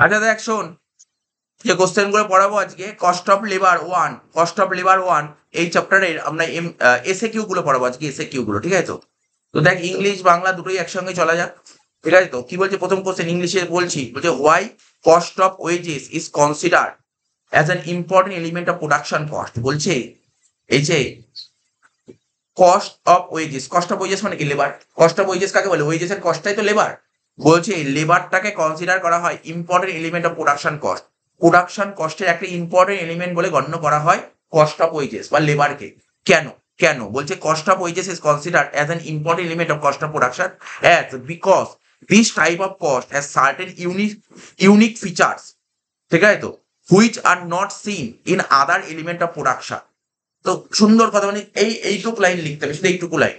আচ্ছা দেখ শোন, যে কোশ্চেন গুলো পড়াবো আজকে কস্ট অফ লেবার ওয়ান এই চ্যাপ্টারের আমরা এসএ কিউ গুলো পড়াবো আজকে, এসএ কিউ গুলো, ঠিক আছে? তো তো দেখ ইংলিশ বাংলা দুটোই একসঙ্গে চলা যাক, ঠিক আছে? তো কি বলছে প্রথম কোশ্চেন ইংলিশে, বলছে why cost of wages is considered as an important element of production cost. বলছে এই যে কস্ট অফ ওয়েজেস মানে কি? লেবার। কস্ট অফ ওয়েজেস কাকে বলে? ওয়েজেস এর কস্টটাই তো লেবার। বলছে লেবারটাকে কনসিডার করা হয় important element of production cost. Production কস্টের একটা ইম্পর্টেন্ট এলিমেন্ট বলে গণ্য করা হয় কস্ট অফ ওয়েজেস বা লেবারকে। কেন? কেন বলছে cost of wages is considered as an important element of cost of production as because this type of cost has certain unique features, ঠিক আছে? তো which are not seen in other element of production. তো সুন্দর কথা, মানে এইটুকু line লিখতে হবে, শুধু এইটুকু লাইন।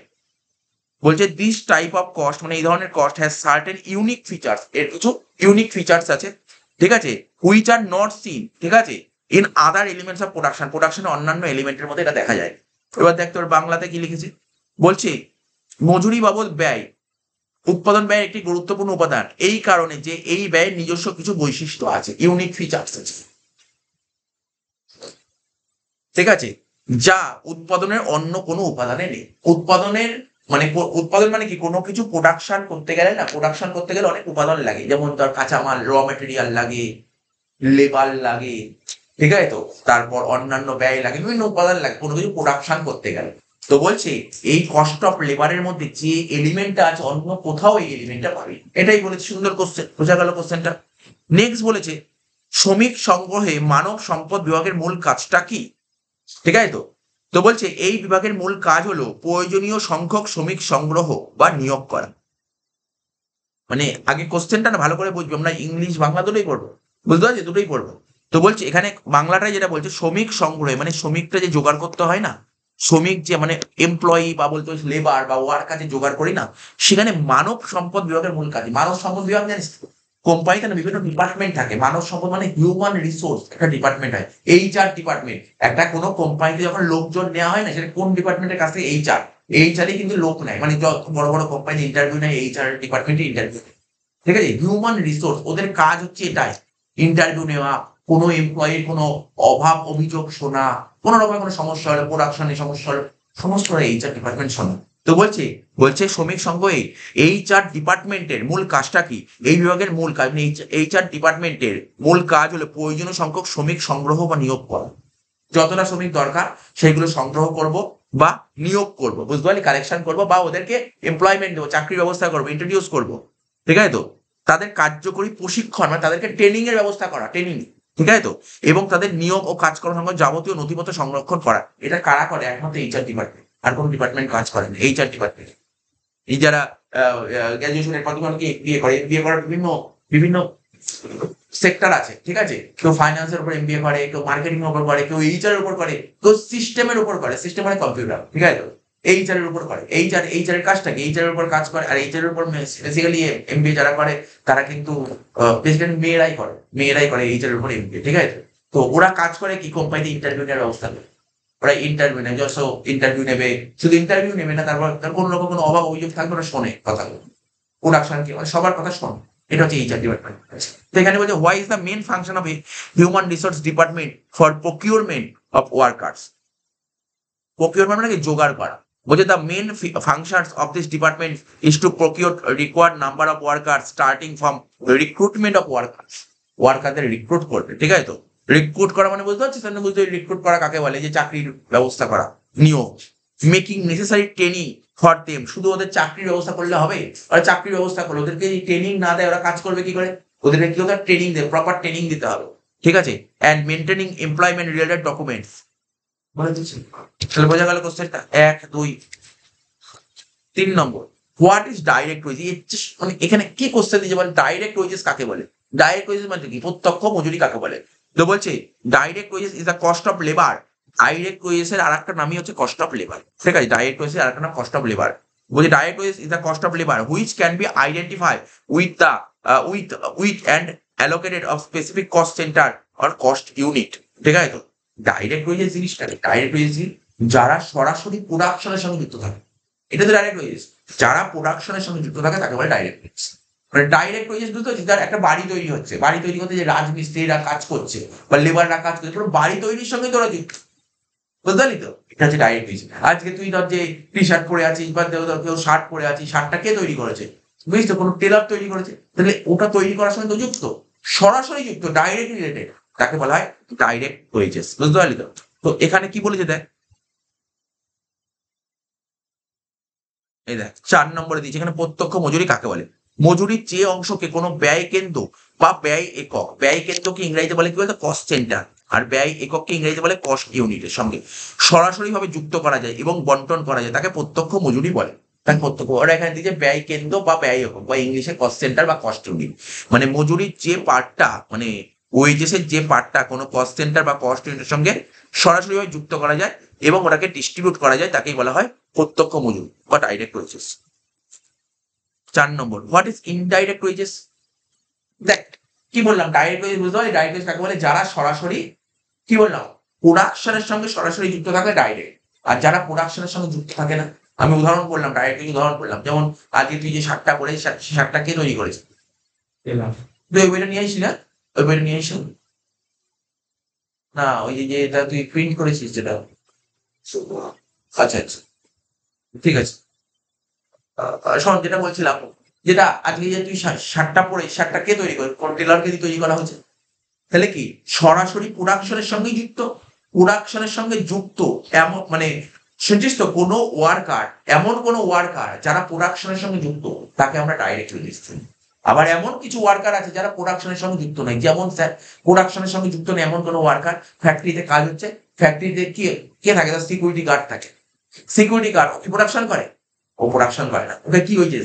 বলছে দিস টাইপ অফ কস্ট মানে এই ধরনের cost has certain unique features, এর কিছু ইউনিক ফিচার্স আছে, ঠিক আছে? হুইচ আর নট সিন, ঠিক আছে, in other elements of production. প্রোডাকশনের অন্যান্য এলিমেন্টের মধ্যে এটা দেখা যায়। এবার দেখ তোর বাংলাতে কি লিখেছে। বলছে মজুরি বাবদ ব্যয় উৎপাদন ব্যয়ের একটি গুরুত্বপূর্ণ উপাদান, এই কারণে যে এই ব্যয়ের নিজস্ব কিছু বৈশিষ্ট্য আছে, ইউনিক ফিচার্স আছে, ঠিক আছে, যা উৎপাদনের অন্য কোনো উপাদানে নেই। উৎপাদন মানে কি? কোনো কিছু প্রোডাকশন করতে গেলে না, প্রোডাকশন করতে গেলে অনেক উপাদান লাগে, যেমন তার কাঁচামাল, র মেটেরিয়াল লাগে, লেবার লাগে, ঠিক আছে? তো তারপর অন্যান্য ব্যয় লাগে, বিভিন্ন উপাদান লাগে কোনো কিছু প্রোডাকশন করতে গেলে। তো বলছে এই কস্ট অফ লেবারের মধ্যে যে এলিমেন্টটা আছে অন্য কোথাও এই এলিমেন্টটা পাবে, এটাই বলেছে। সুন্দর কোশ্চেন, বোঝা গেল কোশ্চেনটা? নেক্সট বলেছে শ্রমিক সংগ্রহে মানব সম্পদ বিভাগের মূল কাজটা কি, ঠিক আছে? তো তো বলছে এই বিভাগের মূল কাজ হলো প্রয়োজনীয় সংখ্যক শ্রমিক সংগ্রহ বা নিয়োগ করা। মানে আগে কোশ্চেনটা না ভালো করে বুঝবো, আমরা ইংলিশ বাংলা দুটোই পড়বো, বুঝতে পারছি, দুটোই পড়বো। তো বলছে এখানে বাংলাটাই যেটা বলছে শ্রমিক সংগ্রহে মানে শ্রমিকটা যে জোগাড় করতে হয় না, শ্রমিক যে মানে এমপ্লয়ি বা বলতে লেবার বা ওয়ার্কার যে জোগাড় করি না, সেখানে মানব সম্পদ বিভাগের মূল কাজ। মানব সম্পদ বিভাগ জানিস কোম্পানিতে না বিভিন্ন ডিপার্টমেন্ট থাকে। মানব সম্পদ মানে হিউম্যান রিসোর্স একটা ডিপার্টমেন্ট হয়, এইচআর ডিপার্টমেন্ট। একটা কোনো কোম্পানিতে যখন লোকজন নেওয়া হয় না, সেটা কোন ডিপার্টমেন্টের কাছ থেকে? এইচআরই কিন্তু লোক নেয়, মানে যত বড় বড় কোম্পানি ইন্টারভিউ নেয় এইচআর ডিপার্টমেন্টে ইন্টারভিউ, ঠিক আছে? হিউম্যান রিসোর্স ওদের কাজ হচ্ছে এটাই, ইন্টারভিউ নেওয়া, কোনো এমপ্লয়ির কোনো অভাব অভিযোগ শোনা, কোনো রকমের কোনো সমস্যা হলে, প্রোডাকশনে সমস্যা হলে, সমস্ত এইচআর ডিপার্টমেন্ট শোনা। তো বলছে শ্রমিক সংঘে এইচআর ডিপার্টমেন্টের মূল কাজটা কি? এই বিভাগের মূল কাজ এইচআর ডিপার্টমেন্টের মূল কাজ হলো প্রয়োজনীয় সংখ্যক শ্রমিক সংগ্রহ বা নিয়োগ করা। যতটা শ্রমিক দরকার সেগুলো সংগ্রহ করব বা নিয়োগ করব, বুঝতে পারলি? কালেকশন করব বা ওদেরকে এমপ্লয়মেন্ট দেবো, চাকরির ব্যবস্থা করবো, ইন্ট্রোডিউস করব, ঠিক আছে? তো তাদের কার্যকরী প্রশিক্ষণ মানে তাদেরকে ট্রেনিং এর ব্যবস্থা করা, ট্রেনিং, ঠিক আছে? তো এবং তাদের নিয়োগ ও কাজকর্ম সংক্রান্ত যাবতীয় নথিপত্র সংরক্ষণ করা। এটা কারা করে? একমাত্র এইচআর ডিপার্টমেন্ট, আর কোনো ডিপার্টমেন্ট কাজ করে না, এইচআর ডিপার্টমেন্ট। এই যারা গ্রাজুয়েশনের পর অনেকে এমবিএ করার বিভিন্ন বিভিন্ন সেক্টর আছে, ঠিক আছে? কেউ ফাইন্যান্সের উপর এমবিএ করে, কেউ মার্কেটিং এর উপর করে, কেউ এইচআর এর উপর করে, কেউ সিস্টেমের উপর করে, সিস্টেম মানে কম্পিউটার, ঠিক আছে? এইচআর এর উপর করে। এইচআর এর কাজটা কি? এইচআর এর উপর কাজ করে। আর এইচআর এর উপর বেসিক্যালি এমবিএ যারা করে তারা কিন্তু বেসিক্যালি মেয়েরাই করে এইচআর এর উপর এমবিএ, ঠিক আছে? তো ওরা কাজ করে কি? কোম্পানিতে ইন্টারভিউ নেওয়ার ব্যবস্থা করে। ওরা ইন্টারভিউ নেয়, যত ইন্টারভিউ নেবে, শুধু ইন্টারভিউ নেবে না, তারপর তার কোনো রকম কোনো অভাব অভিযোগ থাকবে ওরা শোনে কথাগুলো, প্রোডাকশন কি মানে সবার কথা শোনে। এটা হচ্ছে এইচআর ডিপার্টমেন্ট। তো এখানে বলছে why is the main function of a human resource department for procurement of workers. Procurement মানে কি? জোগাড় করা। বলছে the main functions of this department is to procure required number of workers starting from recruitment of workers. ওয়ার্কারদের recruit করবে, ঠিক আছে? তো রিক্রুট করা মানে বুঝতে পারছিস? তাহলে বুঝতে রিক্রুট করা কাকে বলে? যে চাকরির ব্যবস্থা করা, নিয়োগ। Making necessary training for them, শুধু ওদের চাকরির ব্যবস্থা করলে হবে? ওরা চাকরির ব্যবস্থা করলে ওদেরকে যদি ট্রেনিং না দেয় ওরা কাজ করবে কি করে? ওদেরকে কি ওদের ট্রেনিং দেয়, প্রপার ট্রেনিং দিতে হবে, ঠিক আছে? And maintaining employment related documents. বলে দিচ্ছি, তাহলে বোঝা গেল কোশ্চেনটা? 1 2 3 নম্বর, হোয়াট ইজ ডাইরেক্ট ওয়েজেস? মানে এখানে কি কোশ্চেন দিয়েছে বলে ডাইরেক্ট ওয়েজেস কাকে বলে? ডাইরেক্ট ওয়েজেস মানে কি? প্রত্যক্ষ মজুরি কাকে বলে? তো বলছে direct wages is the cost of labour. Direct wages এর আরেকটা নামই হচ্ছে কস্ট অফ লেবার, ঠিক আছে? ডাইরেক্ট ওয়েজেস এর আরেকটা নাম কস্ট অফ লেবার। বলছে direct wages is the cost of labour which can be identify with the with and allocated of specific cost centre or cost unit, ঠিক আছে? তো direct wages জিনিসটা, ডাইরেক্ট ওয়েজেস যারা সরাসরি প্রোডাকশনের সঙ্গে যুক্ত থাকে, এটা তো ডাইরেক্ট ওয়েজেস। যারা প্রোডাকশনের সঙ্গে যুক্ত থাকে তাকে বলে ডাইরেক্ট ওয়েজেস। মানে ডাইরেক্ট ওয়েজেস বুঝতে পারছিস, তার একটা বাড়ি তৈরি হচ্ছে, বাড়ি তৈরি করতে যে রাজমিস্ত্রিরা কাজ করছে বা লেবাররা কাজ করছে, পুরো বাড়ি তৈরির সঙ্গে তোরা যুক্ত, বুঝতে পারলি তো? এটা হচ্ছে ডাইরেক্ট ওয়েজ। আজকে তুই ধর যে টি শার্ট পরে আছিস বা ধর কেউ শার্ট পরে আছিস, শার্টটা কে তৈরি করেছে? বুঝলি তো, কোনো টেলার তৈরি করেছে, তাহলে ওটা তৈরি করার সঙ্গে তো যুক্ত, সরাসরি যুক্ত, ডাইরেক্ট রিলেটেড, তাকে বলা হয় ডাইরেক্ট ওয়েজেস, বুঝতে পারলি তো? তো এখানে কি বলেছে দেখ, এই দেখ 4 নম্বরে দিয়েছে এখানে প্রত্যক্ষ মজুরি কাকে বলে। মজুরির যে অংশকে কোনো ব্যয় কেন্দ্র বা ব্যয় একক, ব্যয় কেন্দ্রকে ইংরেজিতে বলে কি বলতো, কস্ট সেন্টার, আর ব্যয় একককে ইংরেজিতে বলে কস্ট ইউনিটের সঙ্গে সরাসরি ভাবে যুক্ত করা যায় এবং বন্টন করা যায়, তাকে প্রত্যক্ষ মজুরি বলে। তাকে প্রত্যক্ষ, ওরা এখানে দিয়েছে ব্যয় কেন্দ্র বা ব্যয় একক বা ইংলিশে কস্ট সেন্টার বা কস্ট ইউনিট, মানে মজুরির যে পার্টটা, মানে ওয়েজেসের যে পার্টটা কোনো কস্ট সেন্টার বা কস্ট ইউনিটের সঙ্গে সরাসরি ভাবে যুক্ত করা যায় এবং ওটাকে ডিস্ট্রিবিউট করা যায়, তাকেই বলা হয় প্রত্যক্ষ মজুরি বা ডাইরেক্ট ওয়েজেস। 4 নম্বর, হোয়াট ইজ ইনডাইরেক্ট ওয়েজেস। দেখ কি বললাম, ডাইরেক্ট ওয়েজেস বুঝতে পারলি, ডাইরেক্ট ওয়েজেস কাকে বলে, যারা সরাসরি, কি বললাম, প্রোডাকশনের সঙ্গে সরাসরি যুক্ত থাকে ডাইরেক্ট, আর যারা প্রোডাকশনের সঙ্গে যুক্ত থাকে না, আমি উদাহরণ বললাম, ডাইরেক্ট উদাহরণ বললাম, যেমন আজকে তুই যে শার্টটা পরেছিস, শার্টটা কে তৈরি করেছে? তুই ওই বইটা নিয়ে আসি না, ওই বইটা নিয়ে আসি না, ওই যে যেটা তুই প্রিন্ট করেছিস যেটা, আচ্ছা আচ্ছা, ঠিক আছে। শোন যেটা বলছিলাম, যেটা আজকে যে তুই শার্টটা পরে, শার্টটা কে তৈরি করে, কোন টেলারকে দিয়ে তৈরি করা হয়েছে, তাহলে কি সরাসরি প্রোডাকশনের সঙ্গে যুক্ত, প্রোডাকশনের সঙ্গে যুক্ত এমন, মানে শুনছিস তো, কোনো ওয়ার্কার, এমন কোনো ওয়ার্কার যারা প্রোডাকশনের সঙ্গে যুক্ত, তাকে আমরা ডাইরেক্ট রিলিজ করি। আবার এমন কিছু ওয়ার্কার আছে যারা প্রোডাকশনের সঙ্গে যুক্ত নয়, যেমন স্যার প্রোডাকশনের সঙ্গে যুক্ত নেই এমন কোনো ওয়ার্কার, ফ্যাক্টরিতে কাজ হচ্ছে, ফ্যাক্টরিতে কে কে থাকে, তার সিকিউরিটি গার্ড থাকে, সিকিউরিটি গার্ড কি প্রোডাকশন করে? ও প্রোডাকশন করে না, ওটা কি হয়েছে,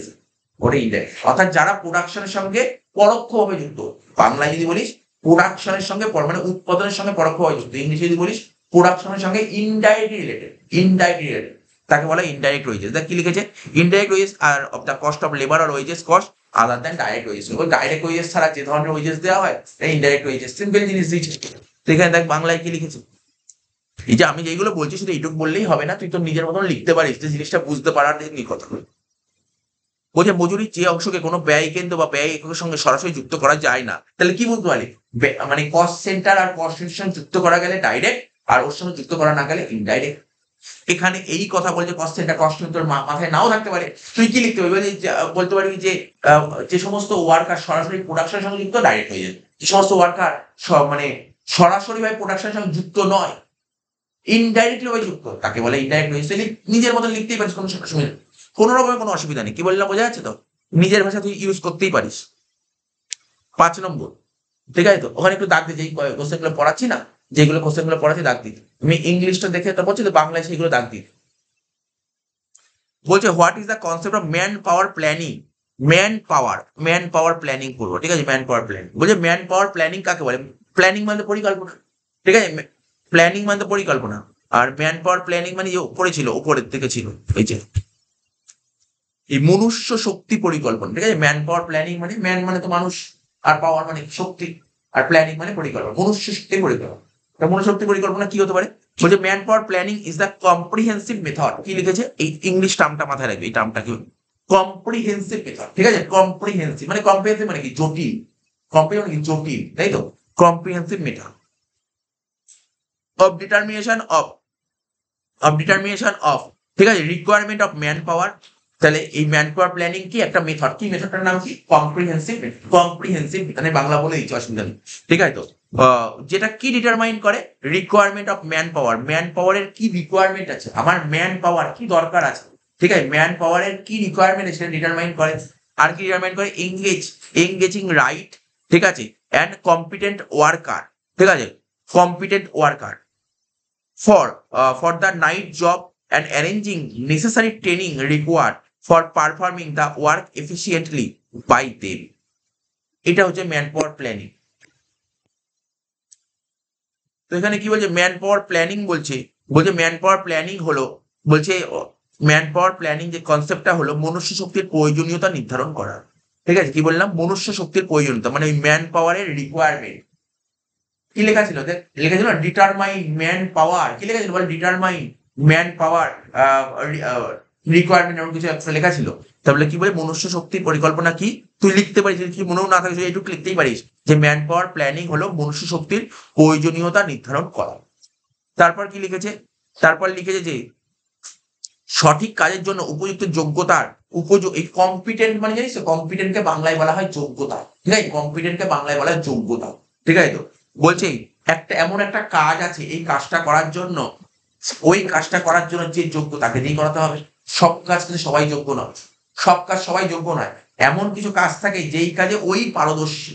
ওটা ইনডাইরেক্ট। অর্থাৎ যারা প্রোডাকশনের সঙ্গে পরোক্ষভাবে যুক্ত, বাংলায় যদি বলিস প্রোডাকশনের সঙ্গে মানে উৎপাদনের সঙ্গে পরোক্ষভাবে যুক্ত, ইংলিশে যদি বলিস প্রোডাকশনের সঙ্গে ইনডাইরেক্টলি রিলেটেড, ইনডাইরেক্টলি রিলেটেড, তাকে বলা ইনডাইরেক্ট ওয়েজেস। দেখ কি লিখেছে, indirect wages are of the cost of labour are wages cost other than direct wages. ওই ডাইরেক্ট ওয়েজেস ছাড়া যে ধরনের ওয়েজেস দেওয়া হয় ইনডাইরেক্ট ওয়েজেস, সিম্পল জিনিস দিয়েছে। সেখানে দেখ বাংলায় কি লিখেছে, এই যে আমি যেগুলো বলছি শুধু এইটুকু বললেই হবে না, তুই তো নিজের মতন লিখতে পারিস, যে জিনিসটা বুঝতে পারার কথা। বলছে মজুরির যে অংশকে কোনো ব্যয় কেন্দ্র বা ব্যয় এককের সঙ্গে সরাসরি যুক্ত করা যায় না, তাহলে কি বুঝতে পারলি, মানে কস্ট সেন্টার আর কস্ট সঙ্গে যুক্ত করা গেলে ডাইরেক্ট, আর ওর সঙ্গে যুক্ত করা না গেলে ইনডাইরেক্ট। এখানে এই কথা বলছে কস্ট সেন্টার কস্ট তোর মাথায় নাও থাকতে পারে, তুই কি লিখতে পারবি, বলতে পারবি যে যে সমস্ত ওয়ার্কার সরাসরি প্রোডাকশনের সঙ্গে যুক্ত ডাইরেক্ট হয়ে যায়, যে সমস্ত ওয়ার্কার মানে সরাসরি ভাবে প্রোডাকশনের সঙ্গে যুক্ত নয়, ইনডাইরেক্টলি ভাবে যুক্ত, তাকে বলে ইনডাইরেক্ট ওয়েজ। নিজের মতন লিখতেই পারিস, কোনো সমস্যা, কোনো রকমের কোনো অসুবিধা নেই। কি বললাম বোঝা যাচ্ছে তো, নিজের ভাষা তুই ইউজ করতেই পারিস। 5 নম্বর, ঠিক আছে তো, ওখানে একটু দাগ দিই, যেই কোশ্চেন গুলো পড়াচ্ছি না, যেগুলো কোশ্চেন গুলো পড়াচ্ছি দাগ দিই, আমি ইংলিশটা দেখে তো বলছি তো, বাংলায় সেগুলো দাগ দিই। বলছে what is the concept of man power planning, man power planning করবো, ঠিক আছে, ম্যান পাওয়ার প্ল্যানিং। বলছে ম্যান পাওয়ার প্ল্যানিং কাকে বলে, প্ল্যানিং মানে পরিকল্পনা, ঠিক আছে, প্ল্যানিং মানে পরিকল্পনা, আর ম্যান পাওয়ার প্ল্যানিং মানে উপরে ছিল, উপরের দিকে ছিল, এই যে এই মনুষ্য শক্তি পরিকল্পনা, ঠিক আছে, ম্যান পাওয়ার প্ল্যানিং মানে, ম্যান মানে তো মানুষ, আর পাওয়ার মানে শক্তি, আর প্ল্যানিং মানে পরিকল্পনা, মনুষ্য শক্তি পরিকল্পনা। মনুষ্য শক্তি পরিকল্পনা কি হতে পারে, বলছে man power planning is the comprehensive method, কি লিখেছে, এই ইংলিশ টার্মটা মাথায় রাখবে, এই টার্মটা কি, কম্প্রিহেন্সিভ মেথড, ঠিক আছে, কম্প্রিহেন্সিভ মানে, কম্প্রিহেন্সিভ মানে কি, জটিল, কম্প্রিহেন্সিভ মানে কি জটিল, তাই তো, comprehensive method of determination of, ঠিক আছে, রিকোয়ারমেন্ট অফ ম্যান পাওয়ার। তাহলে এই ম্যান পাওয়ার প্ল্যানিং কি একটা মেথড, কি মেথডটার নাম কি, কম্প্রিহেন্সিভ, মানে বাংলা বলে দিচ্ছি, অসুবিধা নেই, ঠিক আছে তো। যেটা কি ডিটারমাইন করে, রিকোয়ারমেন্ট অফ ম্যান পাওয়ারের কি রিকোয়ারমেন্ট আছে, আমার ম্যান পাওয়ার কি দরকার আছে, ঠিক আছে, ম্যান পাওয়ারের কি রিকোয়ারমেন্ট আছে সেটা ডিটারমাইন করে। আর কি ডিটারমাইন করে, এঙ্গেজিং রাইট, ঠিক আছে, অ্যান্ড কম্পিটেন্ট ওয়ার্কার, ঠিক আছে, competent worker for the night job and arranging necessary training required for performing the work efficiently by them. এটা হচ্ছে ম্যান পাওয়ার প্ল্যানিং। তো এখানে কি বলছে, ম্যান পাওয়ার প্ল্যানিং বলছে, ম্যান পাওয়ার প্ল্যানিং হলো, বলছে ম্যান পাওয়ার প্ল্যানিং যে কনসেপ্টটা হলো মনুষ্য শক্তির প্রয়োজনীয়তা নির্ধারণ করা, ঠিক আছে, কি বললাম, মনুষ্য শক্তির প্রয়োজনীয়তা মানে ওই ম্যান পাওয়ারের রিকোয়ারমেন্ট। কি লেখা ছিল, লেখা ছিল ডিটারমাইন ম্যান পাওয়ার, কি লেখা ছিল বল, ডিটারমাইন ম্যান পাওয়ার রিকোয়ারমেন্ট এমন কিছু একটা লেখা ছিল। তাহলে কি বলে মনুষ্য শক্তির পরিকল্পনা কি, তুই লিখতে পারিস, যদি কি মনেও না থাকে তুই এইটুকু লিখতেই পারিস যে ম্যান পাওয়ার প্ল্যানিং হলো মনুষ্য শক্তির প্রয়োজনীয়তা নির্ধারণ করা। তারপর কি লিখেছে, তারপর লিখেছে যে সঠিক কাজের জন্য উপযুক্ত যোগ্যতার এই কম্পিটেন্ট মানে জানিস তো, কম্পিটেন্টকে বাংলায় বলা হয় যোগ্যতা, ঠিক আছে, কম্পিটেন্টকে বাংলায় বলা হয় যোগ্যতা, ঠিক আছে। তো বলছে একটা এমন একটা কাজ আছে, এই কাজটা করার জন্য, ওই কাজটা করার জন্য যে যোগ্য তাকে দিয়ে করাতে হবে। সব কাজ কিন্তু সবাই যোগ্য নয়, সব কাজ সবাই যোগ্য নয়, এমন কিছু কাজ থাকে যেই কাজে ওই পারদর্শী,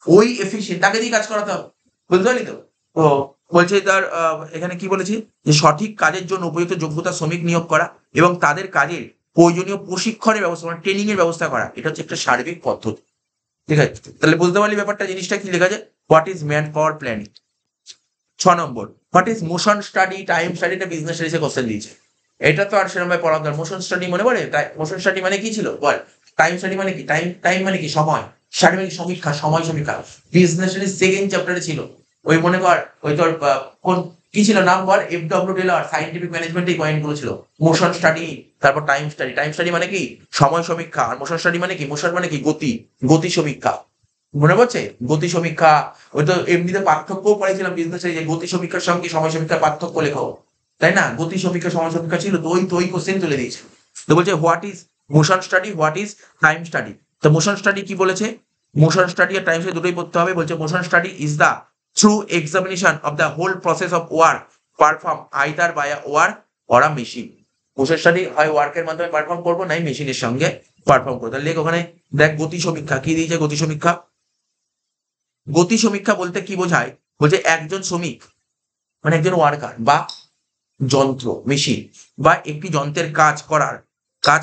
ওই এফিসিয়েন্ট, তাকে দিয়ে কাজ করাতে হবে, বুঝতে পারলি তো। তো বলছে তার এখানে কি বলেছি যে সঠিক কাজের জন্য উপযুক্ত যোগ্যতা শ্রমিক নিয়োগ করা এবং তাদের কাজের প্রয়োজনীয় প্রশিক্ষণের ব্যবস্থা, মানে ট্রেনিং এর ব্যবস্থা করা, এটা হচ্ছে একটা সার্বিক পদ্ধতি, ঠিক আছে। তাহলে বুঝতে পারলি ব্যাপারটা, জিনিসটা কি লেখা আছে, what is manpower planning. 6 নম্বর, what is motion study, time স্টাডিটা বিজনেস স্টাডিজে কোশ্চেন দিয়েছে, এটা তো আর সেরকম ভাবে পড়া দরকার। মোশন স্টাডি মনে পড়ে, মোশন স্টাডি মানে কি ছিল বল, টাইম স্টাডি মানে কি, টাইম টাইম মানে কি সময়, স্টাডি মানে কি সমীক্ষা, সময় সমীক্ষা, বিজনেস স্টাডি সেকেন্ড চ্যাপ্টারে ছিল। ওই মনে কর ওই তোর কোন কি ছিল নাম বল, FW টেলর সাইন্টিফিক ম্যানেজমেন্ট, এই পয়েন্ট গুলো ছিল। মোশন স্টাডি, তারপর টাইম স্টাডি, টাইম স্টাডি মানে কি সময় সমীক্ষা, আর মোশন স্টাডি মানে কি, মোশন মানে কি গতি, গতি সমীক্ষা, মনে পড়ছে গতি সমীক্ষা। ওই তো এমনিতে পার্থক্যও পড়েছিলাম বিজনেসে, যে গতি সমীক্ষার সঙ্গে সময় সমীক্ষার পার্থক্য লেখো, তাই না, গতি সমীক্ষা সময় সমীক্ষা ছিল, তো ওই কোশ্চেন তুলে দিয়েছে। তো বলছে what is motion study, what is time study. তো মোশন স্টাডি কি বলেছে, মোশন স্টাডি আর টাইম স্টাডি দুটোই পড়তে হবে। বলছে motion study is the through examination of the whole process of work perform either by a work or a machine. Motion study হয় ওয়ার্কের মাধ্যমে পারফর্ম করবো, নাই মেশিনের সঙ্গে পারফর্ম করবো। তাহলে ওখানে দেখ গতি সমীক্ষা কি দিয়েছে, গতি সমীক্ষা, গতি সমীক্ষা বলতে কি বোঝায়, বলছে একজন শ্রমিক মানে একজন ওয়ার্কার বা যন্ত্র মেশিন বা একটি যন্ত্রের কাজ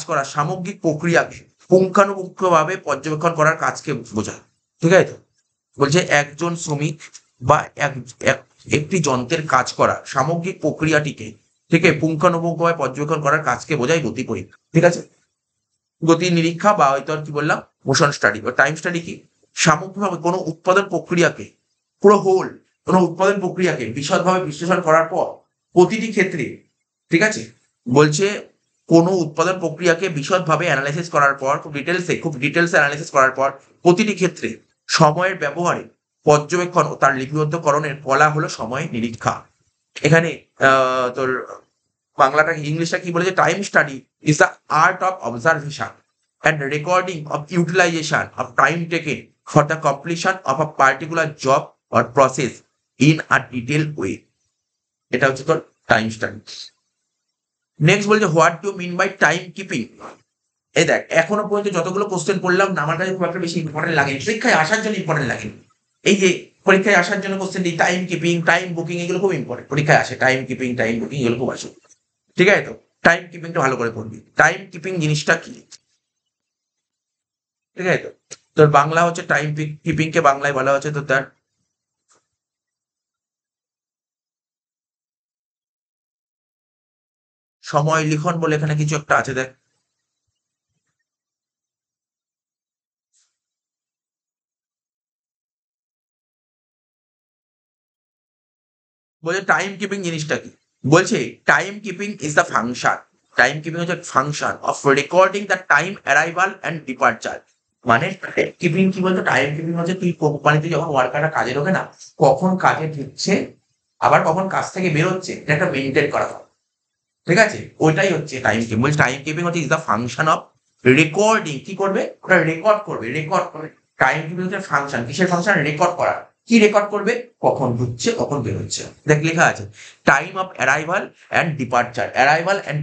করার সামগ্রিক প্রক্রিয়াকে পুঙ্খানুপুঙ্খভাবে পর্যবেক্ষণ করার কাজকে বোঝায়, ঠিক আছে। তো বলছে একজন শ্রমিক বা একটি যন্ত্রের কাজ করা সামগ্রিক প্রক্রিয়াটিকে থেকে পুঙ্খানুপুঙ্খভাবে পর্যবেক্ষণ করার কাজকে বোঝায় গতি পরীক্ষা, ঠিক আছে। গতি নিরীক্ষা বা হয়তো আর কি বললাম মোশন স্টাডি বা টাইম স্টাডি কি, সামগ্রিকভাবে কোনো উৎপাদন প্রক্রিয়াকে, পুরো হোল কোনো উৎপাদন প্রক্রিয়াকে বিশদভাবে বিশ্লেষণ করার পর প্রতিটি ক্ষেত্রে, ঠিক আছে, বলছে কোনো উৎপাদন প্রক্রিয়াকে বিশদভাবে অ্যানালাইসিস করার পর, খুব ডিটেলসে অ্যানালাইসিস করার পর প্রতিটি ক্ষেত্রে সময়ের ব্যবহারে পর্যবেক্ষণ ও তার লিপিবদ্ধকরণের কলা হলো সময় নিরীক্ষা। এখানে তোর বাংলাটা ইংলিশটা কি বলেছে, time study is the art of observation and recording of utilisation of time taken for the completion of a particular job or process in a detail way. এটা হচ্ছে তোর টাইম স্টাডি। নেক্সট বলছে what do mean by time keeping. এই দেখ এখনো পর্যন্ত যতগুলো question পড়লাম না, আমার কাছে খুব একটা বেশি ইম্পর্টেন্ট লাগে, পরীক্ষায় আসার জন্য ইম্পর্টেন্ট লাগে। এই যে পরীক্ষায় আসার জন্য কোশ্চেন দিই, টাইম কিপিং, টাইম বুকিং, এগুলো খুব ইম্পর্টেন্ট, পরীক্ষায় আসে টাইম কিপিং, টাইম বুকিং, এগুলো খুব আসে, ঠিক আছে। তো টাইম কিপিংটা ভালো করে পড়বি, টাইম কিপিং জিনিসটা কি, ঠিক আছে। তো তোর বাংলা হচ্ছে টাইম কিপিং কে বাংলায় বলা হচ্ছে তো তার সময় লিখন বলে এখানে কিছু একটা আছে, দেখ বলছে টাইম কিপিং জিনিসটা কি, বলছে time keeping is the function, time keeping হচ্ছে function of recording the time arrival and departure. মানে কিপিং কি বলতো, টাইম কিপিং হচ্ছে তুই কোম্পানিতে যখন ওয়ার্কাররা কাজে ঢোকে না, কখন কাজে ঢুকছে আবার কখন কাজ থেকে বেরোচ্ছে, এটা একটা মেনটেন করা হয়, ঠিক আছে, ওইটাই হচ্ছে টাইম কিপিং। বলছে টাইম কিপিং হচ্ছে is the function of recording, কি করবে ওটা রেকর্ড করবে। টাইম কিপিং হচ্ছে ফাংশন, কিসের ফাংশন, রেকর্ড করা। কি রেকর্ড করবে, কখন ঢুকছে কখন বেরোচ্ছে, দেখ লেখা আছে time of arrival and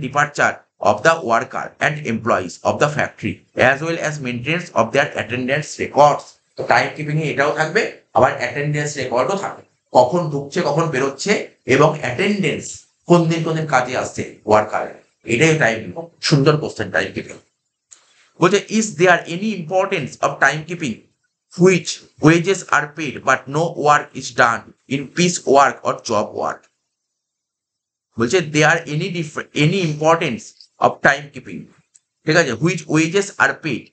departure of the worker and employees of the factory as well as maintenance of their attendance records। তো টাইম কিপিং এ এটাও থাকবে, আবার অ্যাটেন্ডেন্স রেকর্ডও থাকবে, কখন ঢুকছে কখন বেরোচ্ছে এবং অ্যাটেন্ডেন্স কোন দিন কাজে আসছে ওয়ার্কার, এটাই টাইম। সুন্দর কোশ্চেন টাইম কিপিং। বলছে is there any importance of time keeping which wages are paid but no work is done in piece work or job work. বলছে there any importance of time keeping, ঠিক আছে, which wages are paid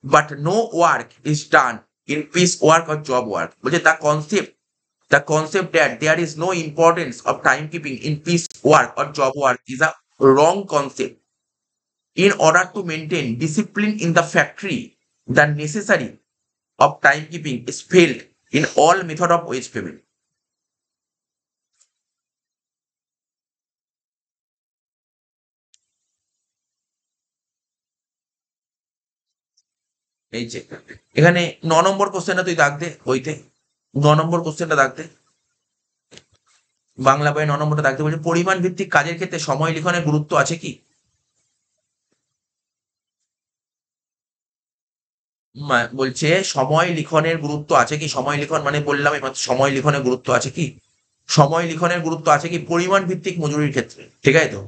but no work is done in piece work or job work. বলছে the concept that there is no importance of timekeeping in piece work or job work is a wrong concept. in order to maintain discipline in the factory, the necessary of timekeeping is failed in all method of wage payment. এই যে এখানে 9 নম্বর কোশ্চেনটা তুই দাগ দে বইতে, 9 নম্বর কোশ্চেনটা দাগ দে, বাংলা বইয়ে 9 নম্বরটা দাগ দে। বলছে পরিমাণ ভিত্তিক কাজের ক্ষেত্রে সময় লিখনের গুরুত্ব আছে কি? বলছে সময় লিখনের গুরুত্ব আছে কি? সময় লিখন মানে বললাম এবার, সময় লিখনের গুরুত্ব আছে কি? সময় লিখনের গুরুত্ব আছে কি পরিমাণ ভিত্তিক মজুরির ক্ষেত্রে? ঠিক আছে তো,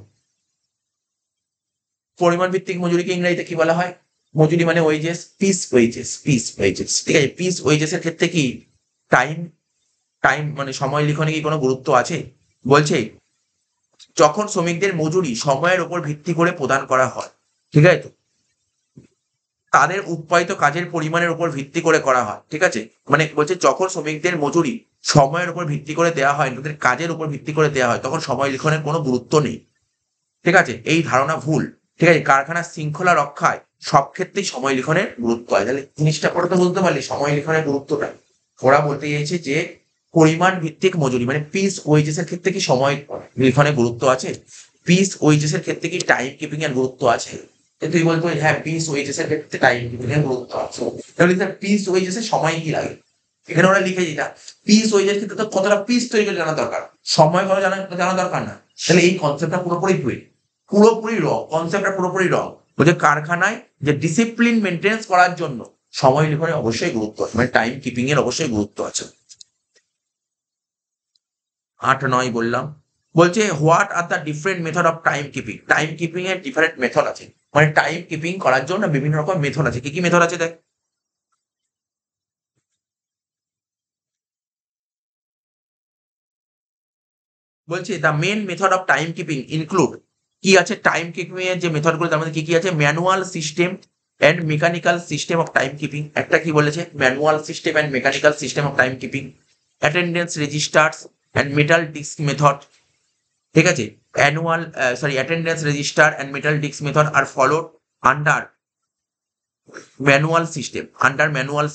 পরিমাণ ভিত্তিক মজুরিকে ইংরেজিতে কি বলা হয়? মজুরি মানে wages, piece wages, piece wages. ঠিক আছে, পিস ওয়েজেস এর ক্ষেত্রে কি টাইম, টাইম মানে সময় লিখনে কি কোনো গুরুত্ব আছে? বলছে যখন শ্রমিকদের মজুরি সময়ের উপর ভিত্তি করে প্রদান করা হয়, ঠিক আছে তো, তাদের উৎপাদিত কাজের পরিমাণের উপর ভিত্তি করে করা হয়। ঠিক আছে, মানে বলছে যখন শ্রমিকদের মজুরি সময়ের উপর ভিত্তি করে দেওয়া হয়, তাদের কাজের উপর ভিত্তি করে দেওয়া হয়, তখন সময় লিখনের কোনো গুরুত্ব নেই। ঠিক আছে, এই ধারণা ভুল। ঠিক আছে, কারখানার শৃঙ্খলা রক্ষায় সব ক্ষেত্রেই সময় লিখনের গুরুত্ব হয়। তাহলে জিনিসটা পড়ে তো বুঝতে পারলি সময় লিখনের গুরুত্বটা। ওরা বলতে চাইছে যে পরিমাণ ভিত্তিক মজুরি মানে পিস ওয়েজেস এর ক্ষেত্রে কি সময় লিখনের গুরুত্ব আছে? পিস ওয়েজেস এর ক্ষেত্রে কি টাইম কিপিং এর গুরুত্ব আছে? তুই বলতো হ্যাঁ পিস ওয়েজেস এর ক্ষেত্রে টাইম কিপিং এর গুরুত্ব আছে। তাহলে স্যার পিস ওয়েজেস এর সময় কি লাগে? এখানে ওরা লিখে যেটা পিস ওয়েজের ক্ষেত্রে তো কতটা পিস তৈরি করে জানা দরকার, সময় কত জানা দরকার না। তাহলে এই কনসেপ্টটা পুরোপুরি ভুল, পুরোপুরি রং, কনসেপ্টটা পুরোপুরি রং। বলছে কারখানায় যে ডিসিপ্লিন মেনটেন্স করার জন্য সময় লিখনের অবশ্যই গুরুত্ব আছে, মানে টাইম কিপিং এর অবশ্যই গুরুত্ব আছে। 8-9 বললাম। বলছে what are the different method of time keeping? Time keeping এর ডিফারেন্ট মেথড আছে, মানে টাইম কিপিং করার জন্য বিভিন্ন রকম মেথড আছে। কি কি মেথড আছে দেখ। বলছে the main method of time keeping include, কি আছে টাইম কিপিং এর যে মেথড গুলো তার মধ্যে কি কি আছে? Manual system and mechanical system of time keeping. একটা কি বলেছে? Manual system and mechanical system of time keeping. Attendance registers and metal disc method. ঠিক আছে, attendance register and metal disc method are followed under manual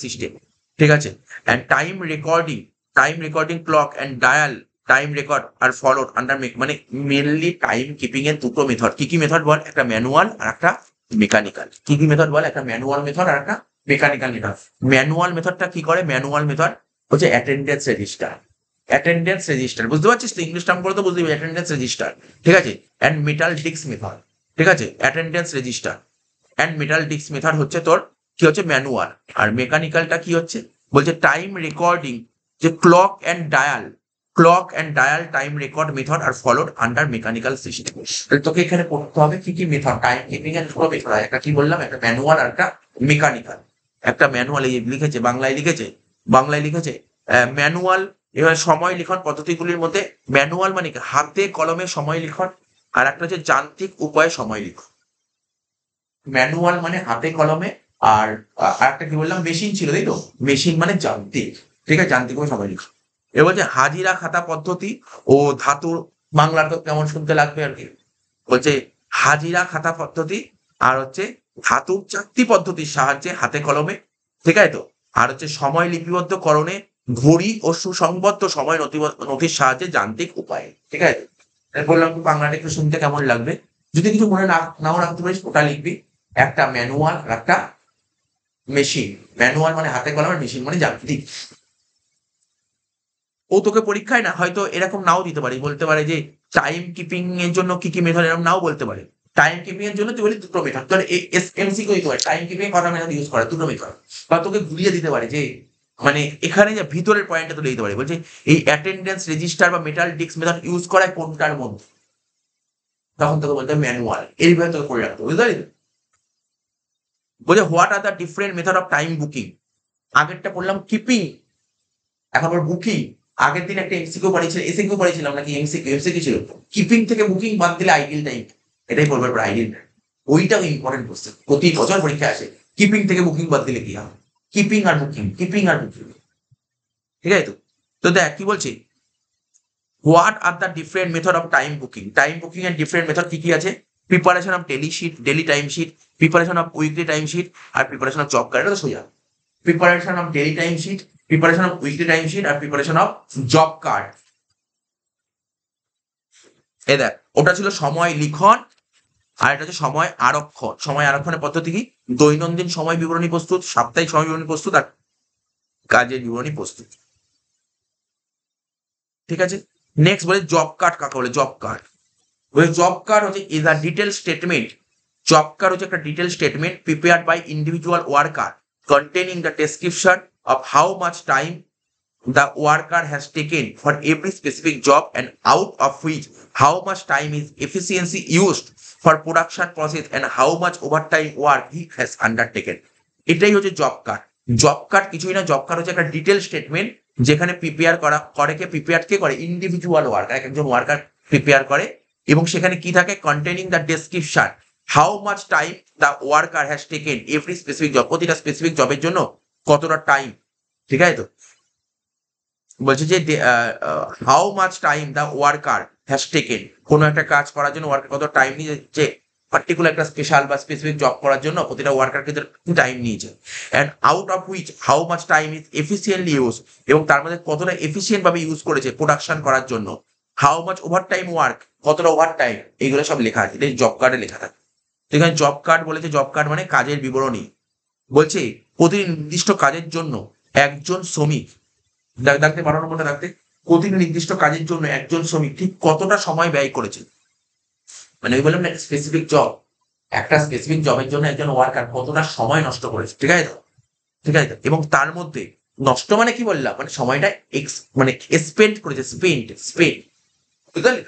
system, ঠিক আছে। And time recording clock and dial time record are followed under, মানে mainly time keeping এর দুটো method. কি কি method বল? একটা ম্যানুয়াল আর একটা মেকানিক্যাল। কি কি মেথড বল? একটা ম্যানুয়াল মেথড আর একটা মেকানিক্যাল মেথড। ম্যানুয়াল মেথডটা কি করে? ম্যানুয়াল মেথড হচ্ছে অ্যাটেন্ডেন্স রেজিস্টার, বুঝতে পারছিস তো? ইংলিশ টার্ম করে তো বুঝতে পারছি, অ্যাটেন্ডেন্স রেজিস্টার। ঠিক আছে, অ্যান্ড মেটাল ডিস্ক মেথড। ঠিক আছে, attendance register and metal disc method হচ্ছে তোর কি হচ্ছে? ম্যানুয়াল। আর মেকানিক্যালটা কি হচ্ছে? বলছে টাইম রেকর্ডিং, যে clock and dial time record method are followed under mechanical system. তাহলে তোকে এখানে পড়তে হবে কি কি মেথড টাইম কিপিং এর দুটো মেথড হয়, একটা কি বললাম? একটা ম্যানুয়াল আর একটা মেকানিক্যাল। একটা ম্যানুয়াল এই লিখেছে, বাংলায় লিখেছে ম্যানুয়াল। এবার সময় লিখন পদ্ধতিগুলির মধ্যে ম্যানুয়াল মানে কি? হাতে কলমে সময় লিখন। আর একটা হচ্ছে যান্ত্রিক উপায়ে সময় লিখন। ম্যানুয়াল মানে হাতে কলমে, আর একটা কি বললাম? মেশিন ছিল, তাই তো? মেশিন মানে যান্ত্রিক। ঠিক আছে, যান্ত্রিক ভাবে সময় লিখন। এবার বলছে হাজিরা খাতা পদ্ধতি ও ধাতুর, বাংলাটা তো কেমন শুনতে লাগবে আর কি। বলছে হাজিরা খাতা পদ্ধতি আর হচ্ছে ধাতুর চাকতি পদ্ধতির সাহায্যে হাতে কলমে। ঠিক আছে তো, আর হচ্ছে সময় লিপিবদ্ধ করণে ঘড়ি ও সুসংবদ্ধ সময় নথির সাহায্যে যান্ত্রিক উপায়ে। ঠিক আছে, বললাম বাংলাটা একটু শুনতে কেমন লাগবে। যদি কিছু মনে নাও রাখতে পারিস ওটা লিখবি। একটা ম্যানুয়াল আর একটা মেশিন। ম্যানুয়াল মানে হাতে কলমের, মেশিন মানে যান্ত্রিক। ও তোকে পরীক্ষায় না হয়তো এরকম নাও দিতে পারে, বলতে পারে যে টাইম কিপিং এর জন্য কি কি মেথড, এরকম নাও বলতে পারে। টাইম কিপিং এর জন্য তুই বলি দুটো মেথড, তোর এমসিকিউ দিতে পারে টাইম কিপিং কটা মেথড ইউজ করে, দুটো মেথড। বা তোকে ঘুরিয়ে দিতে পারে যে মানে এখানে যে ভিতরের পয়েন্টটা তুলে দিতে পারে, বলছে এই অ্যাটেন্ডেন্স রেজিস্টার বা মেটাল ডিস্ক মেথড ইউজ করায় কোনটার মধ্যে, তখন তোকে বলতে ম্যানুয়াল। এইভাবে তোকে করে রাখতে, বুঝতে পারলি? বলছে what are the different method of time booking. আগেরটা পড়লাম কিপিং, এখন আবার বুকিং। আগের দিন একটা এমসিকিউ পড়েছিল, এসিকিউ পড়েছিলাম নাকি এমসিকিউ ছিল, কিপিং থেকে বুকিং বাদ দিলে আইডিয়াল টাইম। এটাই বলবার পর আইডিয়াল টাইম, ওইটাও ইম্পর্টেন্ট কোশ্চেন, প্রতি বছর পরীক্ষা আসে। কিপিং থেকে বুকিং বাদ দিলে কি হবে? কিপিং আর বুকিং। ঠিক আছে তো? তো দেখ কি বলছি, what are the different method of time booking. Time booking এর ডিফারেন্ট মেথড কি কি আছে? Preparation of daily time sheet, preparation of weekly time sheet, আর প্রিপারেশন অফ জব কার্ড। এটা তো সোজা। Preparation of daily time sheet, preparation of weekly time sheet, আর preparation of job card. এই দেখ, ওটা ছিল সময় লিখন, আর এটা হচ্ছে সময় আরক্ষণ। সময় আরক্ষণের পদ্ধতি কি? দৈনন্দিন সময় বিবরণী প্রস্তুত, সাপ্তাহিক সময় বিবরণী প্রস্তুত, আর কাজের বিবরণী প্রস্তুত। ঠিক আছে। নেক্সট বলে জব কার্ড কাকে বলে? জব কার্ড বলে, জব কার্ড হচ্ছে is a detail statement. Job card হচ্ছে একটা detail statement prepared by individual worker containing the description of how much time the worker has taken for every specific job and out of which how much time is efficiency used for production process and how much overtime work he has undertaken. এটাই হচ্ছে job card. Job card কিছুই না, job card হচ্ছে একটা detail statement যেখানে prepare কে করে individual worker, একজন worker prepare করে, এবং সেখানে কি থাকে? Containing the description how much time the worker has taken every specific job, প্রতিটা স্পেসিফিক জবের জন্য কতটা টাইম। ঠিক আছে? তো বলছে যে how much time the worker has taken, কোনো একটা কাজ করার জন্য ওয়ার্কার কত টাইম নিয়েছে, পার্টিকুলার একটা স্পেশাল বা স্পেসিফিক জব করার জন্য প্রতিটা ওয়ার্কারকে টাইম নিয়েছে, and out of which how much time is efficiently use, এবং তার মধ্যে কতটা এফিসিয়েন্ট ভাবে ইউজ করেছে প্রোডাকশন করার জন্য, how much over time work, কতটা ওভার টাইম, এগুলো সব লেখা আছে, এটা জব কার্ডে লেখা থাকে। এখানে জব কার্ড বলেছে, জব কার্ড মানে কাজের বিবরণী। বলছে প্রতি নির্দিষ্ট কাজের জন্য একজন শ্রমিক, দেখতে 12 নম্বরটা দেখতে, প্রতি নির্দিষ্ট কাজের জন্য একজন শ্রমিক ঠিক কতটা সময় ব্যয় করেছে। মানে ওই বললাম না, স্পেসিফিক জব, একটা স্পেসিফিক জবের জন্য একজন ওয়ার্কার কতটা সময় নষ্ট করেছে। ঠিক আছে তো? ঠিক আছে। এবং তার মধ্যে নষ্ট মানে কি বললাম, মানে সময়টা মানে স্পেন্ড করেছে, স্পেন্ড বুঝতে পারলি?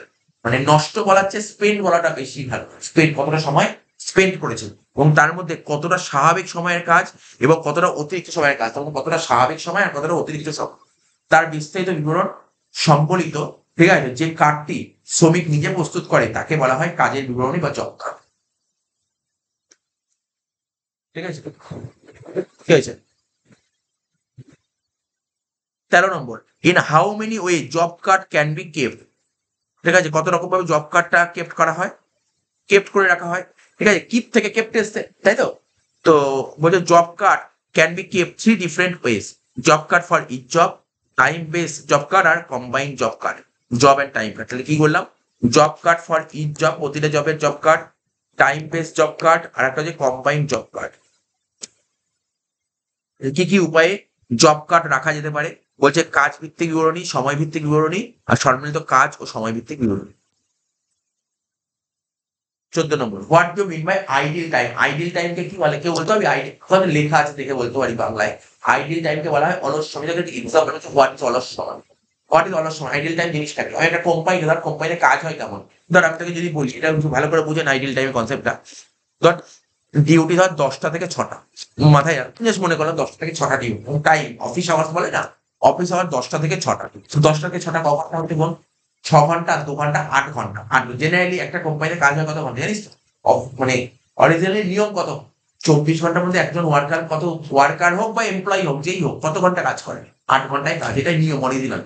মানে নষ্ট বলার চেয়ে স্পেন্ড বলাটা বেশি ভালো। স্পেন্ড, কতটা সময় স্পেন্ড করেছে, এবং তার মধ্যে কতটা স্বাভাবিক সময়ের কাজ এবং কতটা অতিরিক্ত সময়ের কাজ, তখন কতটা স্বাভাবিক সময় আর কতটা অতিরিক্ত সময়, তার বিস্তারিত বিবরণ সম্বলিত, ঠিক আছে, যে কার্ডটি শ্রমিক নিজে প্রস্তুত করে তাকে বলা হয় কাজের বিবরণী বা জব কার্ড। ঠিক আছে? ঠিক আছে। 13 number, in how many way job card can be kept. ঠিক আছে, কত রকম ভাবে জব কার্ডটা কেপ্ট করা হয়, কেপ্ট করে রাখা হয়। ঠিক আছে, কিপ থেকে কেপ্ট এসছে, তাই তো? তো বলছে job card can be kept 3 different ways, job card for each job, time base job card, আর combined job card, job and time card. তাহলে কি বললাম? Job card for each job, প্রতিটা জবের job card, time base job card, আর একটা হচ্ছে combined job card. কি কি উপায়ে জব কার্ড রাখা যেতে পারে? বলছে কাজ ভিত্তিক বিবরণী, সময় ভিত্তিক বিবরণী, আর সম্মিলিত কাজ ও সময় ভিত্তিক বিবরণী। 14 number, what do mean by ideal time. Ideal টাইমকে কি বলে? কেউ বলতে হবে আইডিয়াল, ওখানে লেখা আছে দেখে বলতে পারি বাংলায়। আইডিয়াল টাইমকে বলা হয় অলস সময়। যেটা এক্সাম্পল হচ্ছে হোয়াট ইজ অলস সময়। হোয়াট ইজ অলস সময়? আইডিয়াল টাইম জিনিসটা কি? একটা কোম্পানি, ধর কোম্পানিতে কাজ হয় কেমন, ধর আমি তোকে যদি বলি, এটা ভালো করে বুঝেন আইডিয়াল টাইমের কনসেপ্টটা। ধর ডিউটি ধর 10টা থেকে 6টা, মাথায় জাস্ট মনে করলাম 10টা থেকে 6টা ডিউটি, টাইম অফিস আওয়ার্স বলে না, অফিস আওয়ার 10টা থেকে 6টা, 10টা থেকে 6টা ক ঘন্টা হতে বল? 6 ঘন্টা, 2 ঘন্টা, 8 ঘন্টা। আর জেনারেলি একটা কোম্পানিতে কাজ হয় কত ঘন্টা জানিস তো? মানে অরিজিনালি নিয়ম কত? 24 ঘন্টার মধ্যে একজন ওয়ার্কার, কত ওয়ার্কার হোক বা এমপ্লয়ি হোক, যেই হোক, কত ঘন্টা কাজ করে? 8 ঘন্টায় কাজ, এটাই নিয়ম অরিজিনাল।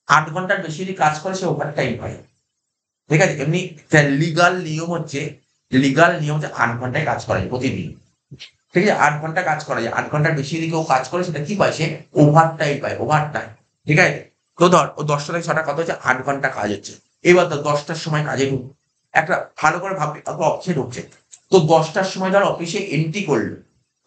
8 ঘন্টার বেশি যদি কাজ করে সে ওভার টাইম পায়। ঠিক আছে? এমনি লিগাল নিয়ম হচ্ছে, 8 ঘন্টায় কাজ করে প্রতিদিন। ঠিক আছে? 8 ঘন্টা কাজ করা যায়, 8 ঘন্টার বেশি যদি কেউ কাজ করে সেটা কি পায়? সে ওভার টাইম পায়, ওভার টাইম। ঠিক আছে? তো ধর ও 10টা থেকে 6টা কত হচ্ছে? 8 ঘন্টা কাজ হচ্ছে। এবার ধর 10টার সময় কাজে একটা ভালো করে ভাববি, অফিসে ঢুকছে, তো 10টার সময় ধর অফিসে এন্ট্রি করলো,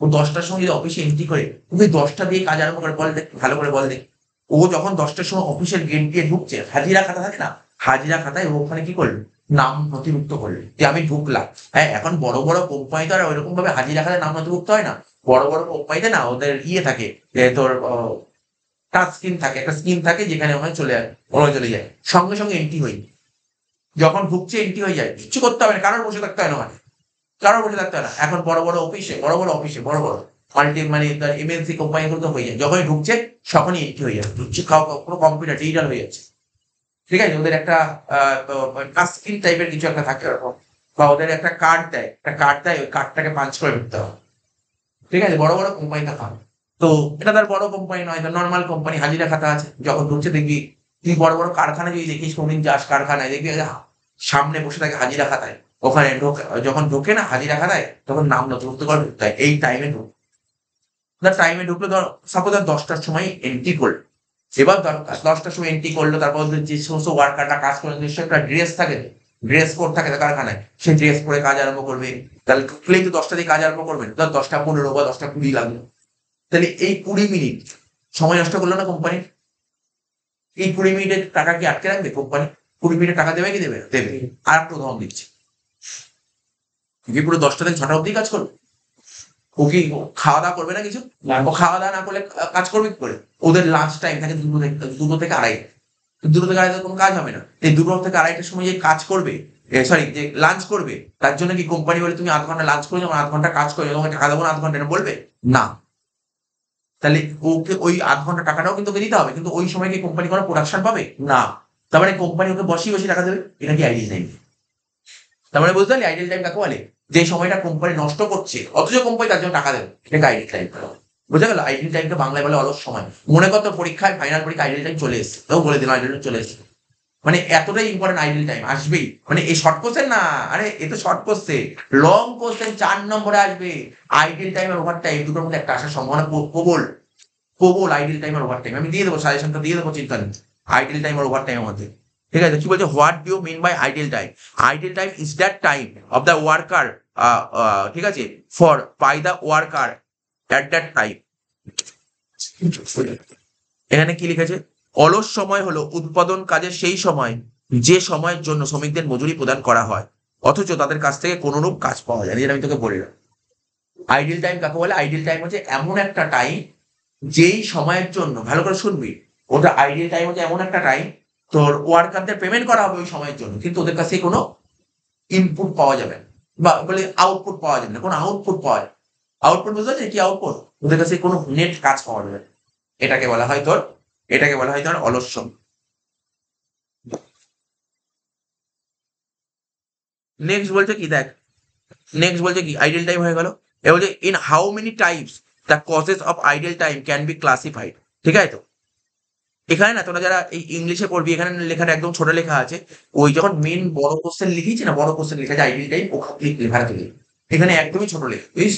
ও 10টার সময় যদি অফিসে এন্ট্রি করে, ওকে 10টা দিয়ে কাজ আরম্ভ করে, বল দেখ, ভালো করে বল দেখ। ও যখন 10টার সময় অফিসের গেট দিয়ে ঢুকছে, হাজিরা খাতা থাকে না, হাজিরা খাতায় ও ওখানে কি করলো? নাম নথিভুক্ত করলো যে আমি ঢুকলাম। হ্যাঁ, এখন বড় বড় কোম্পানি তো আর ওইরকম ভাবে হাজিরা খাতায় নাম নথিভুক্ত হয় না। বড় বড় কোম্পানিতে না ওদের থাকে, তোর টাচ স্ক্রিন থাকে, একটা স্ক্রিন থাকে যেখানে ওখানে চলে যায়, সঙ্গে সঙ্গে এন্ট্রি হয়ে, যখন ঢুকছে এন্ট্রি হয়ে যায়, কিচ্ছু করতে হবে না, কারোর বসে থাকতে হয় না, মানে কারোর বসে থাকতে হয় না। এখন বড় বড় মাল্টি মানে এমএনসি কোম্পানিগুলো তো হয়ে যায়, যখনই ঢুকছে তখনই এন্ট্রি হয়ে যায়, ঢুকছে পুরো কম্পিউটার ডিজিটাল হয়ে যাচ্ছে। ঠিক আছে? ওদের একটা টাচ স্ক্রিন টাইপের কিছু একটা থাকে ওরকম, বা ওদের একটা কার্ড দেয়, ওই কার্ডটাকে পাঞ্চ করে ঢুকতে হবে। ঠিক আছে? বড় বড় কোম্পানিতে হয়। তো এটা তার বড় কোম্পানি নয়, নর্মাল কোম্পানি, হাজিরা খাতা আছে, যখন ঢুকছে দেখবি, তুই বড় বড় কারখানা যদি দেখিস, কোনদিন যাস কারখানায় দেখবি সামনে বসে থাকে হাজিরা খাতায়, ওখানে যখন ঢোকে না হাজিরা খাতায়, তখন নাম নথিভুক্ত করে ঢুকতে হয়, এই টাইমে টাইমে ঢুকলো। ধর সাপোজ 10টার সময় এন্ট্রি করলো, এবার 10টার সময় এন্ট্রি করলো, তারপর যে সমস্ত ওয়ার্কাররা কাজ করে নিশ্চয়ই একটা ড্রেস থাকে, ড্রেস কোড থাকে কারখানায়, সেই ড্রেস পরে কাজ আরম্ভ করবে। তাহলে ঢুকলেই তো 10টা দিয়ে কাজ আরম্ভ করবেন, ধর 10টা 15 বা 10টা 20 লাগলো। তাহলে এই 20 মিনিট সময় নষ্ট করলো না কোম্পানি? এই 20 মিনিটের টাকা কি আটকে রাখবে কোম্পানি? 20 মিনিটের টাকা দেবে কি দেবে? দেবে। আর একটা উদাহরণ দিচ্ছি, কি পুরো 10টা থেকে 6টা অব্দি কাজ করবে? ও কি খাওয়া দাওয়া করবে না কিছু? ও খাওয়া দাওয়া না করলে কাজ করবে কি করে? ওদের লাঞ্চ টাইম থাকে 2 থেকে 2:30। 2 থেকে 2:30 কোনো কাজ হবে না। এই 2 থেকে 2:30টার সময় যে কাজ করবে, সরি যে লাঞ্চ করবে, তার জন্য কি কোম্পানি বলে তুমি 0.5 ঘন্টা লাঞ্চ করে যাও, 0.5 ঘন্টা কাজ করে তোমাকে টাকা দেবো না 0.5 ঘন্টা, এটা বলবে না? তাহলে ওকে ওই 0.5 ঘন্টা টাকাটাও কিন্তু ওকে দিতে হবে, কিন্তু ওই সময় কি কোম্পানি কোনো প্রোডাকশন পাবে না? তার মানে কোম্পানি ওকে বসিয়ে বসে টাকা দেবে, এটা কি আইডিয়াল টাইম? তার মানে বুঝতে পারলি আইডিয়াল টাইম কাকে বলে? যে সময়টা কোম্পানি নষ্ট করছে অথচ কোম্পানি তার জন্য টাকা দেবে, এটাকে আইডিয়াল টাইম। বুঝা গেল? আইডিয়াল টাইমকে বাংলায় বলে অলস সময়। মনে কর তোর পরীক্ষায় ফাইনাল পরীক্ষা আইডিয়াল টাইম চলে এসেছে, তাও বলে দিলাম আইডিয়াল টাইম চলে এসেছে, মানে এতটাই ইম্পর্টেন্ট আইডিয়াল টাইম আসবেই। মানে এই শর্ট কোশ্চেন না, আরে এ তো শর্ট কোশ্চেন, লং কোশ্চেন 4 নম্বরে আসবে। আইডিয়াল টাইম আর ওভার টাইম দুটোর মধ্যে একটা আসার সম্ভাবনা প্রবল, প্রবল। আইডিয়াল টাইম আর ওভার টাইম আমি দিয়ে দেবো, সাজেশনটা দিয়ে দেবো, চিন্তা নেই। আইডিয়াল টাইম আর ওভার টাইমের মধ্যে, ঠিক আছে? কি বলছে, what do you mean by ideal time? Ideal time is that time of the worker, ঠিক আছে, for by the worker at that time. এখানে কি লিখেছে? অলস সময় হলো উৎপাদন কাজের সেই সময় যে সময়ের জন্য শ্রমিকদের মজুরি প্রদান করা হয় অথচ তাদের কাছ থেকে কোনরূপ কাজ পাওয়া যায় না, যেটা আমি তোকে বললাম। আইডিয়াল টাইম কাকে বলে? আইডিয়াল টাইম হচ্ছে এমন একটা টাইম যেই সময়ের জন্য, ভালো করে শুনবি, ওটা আইডিয়াল টাইম হচ্ছে এমন একটা টাইম তোর ওয়ার্কারদের পেমেন্ট করা হবে ওই সময়ের জন্য, কিন্তু ওদের কাছে কোনো ইনপুট পাওয়া যাবে না, বা বলে আউটপুট পাওয়া যাবে না, কোনো আউটপুট পাওয়া যাবে। আউটপুট বুঝতে পারছিস কি আউটপুট? ওদের কাছে কোনো নেট কাজ পাওয়া যাবে না। এটাকে বলা হয় তোর, এটাকে বলা হয় তোর অলস সময়। নেক্সট বলছে কি দেখ, নেক্সট বলছে কি আইডিয়াল টাইম হয়ে গেল। এ বলছে in how many types the causes of ideal time can be classified. ঠিক আছে? তো এখানে না তোরা যারা এই ইংলিশে পড়বি, এখানে লেখাটা একদম ছোট লেখা আছে। ওই যখন মেন বড় কোশ্চেন লিখেছি না, বড় কোশ্চেন লেখা আছে আইডিয়াল টাইম, ওখানে লেখাটা তুলি। এখানে একদমই ছোট লেখা, বুঝিস?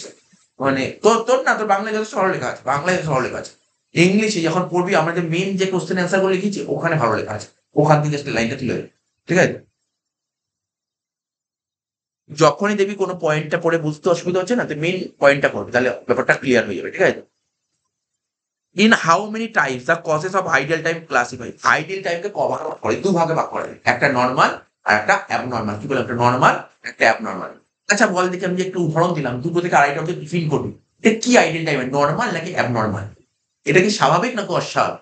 মানে তোর তোর না, তোর বাংলায় যথেষ্ট সরল লেখা আছে, বাংলায় সরল লেখা আছে। ইংলিশে যখন পড়বি, আমরা যে মেন যে কোশ্চেন অ্যান্সার গুলো লিখেছি ওখানে ভালো লেখা আছে, ওখান থেকে লাইনটা তুলে দেবে। ঠিক আছে? যখনই দেখবি কোনো পয়েন্টটা পড়ে বুঝতে অসুবিধা হচ্ছে না, তুই মেন পয়েন্টটা পড়বি, তাহলে ব্যাপারটা ক্লিয়ার হয়ে যাবে। ঠিক আছে? In how many types the causes of ideal time classify. Ideal টাইমকে কভার করে, 2 ভাগে ভাগ করে, একটা নর্মাল আর একটা অ্যাবনর্মাল। কি বলে? একটা নর্মাল, একটা অ্যাবনর্মাল। আচ্ছা বল দেখি, আমি যে একটু উদাহরণ দিলাম, 2 থেকে 2.5টা অব্দি টিফিন করবি, এটা কি আইডিয়াল টাইম? নর্মাল নাকি অ্যাবনর্মাল? এটা কি স্বাভাবিক নাকি অস্বাভাবিক?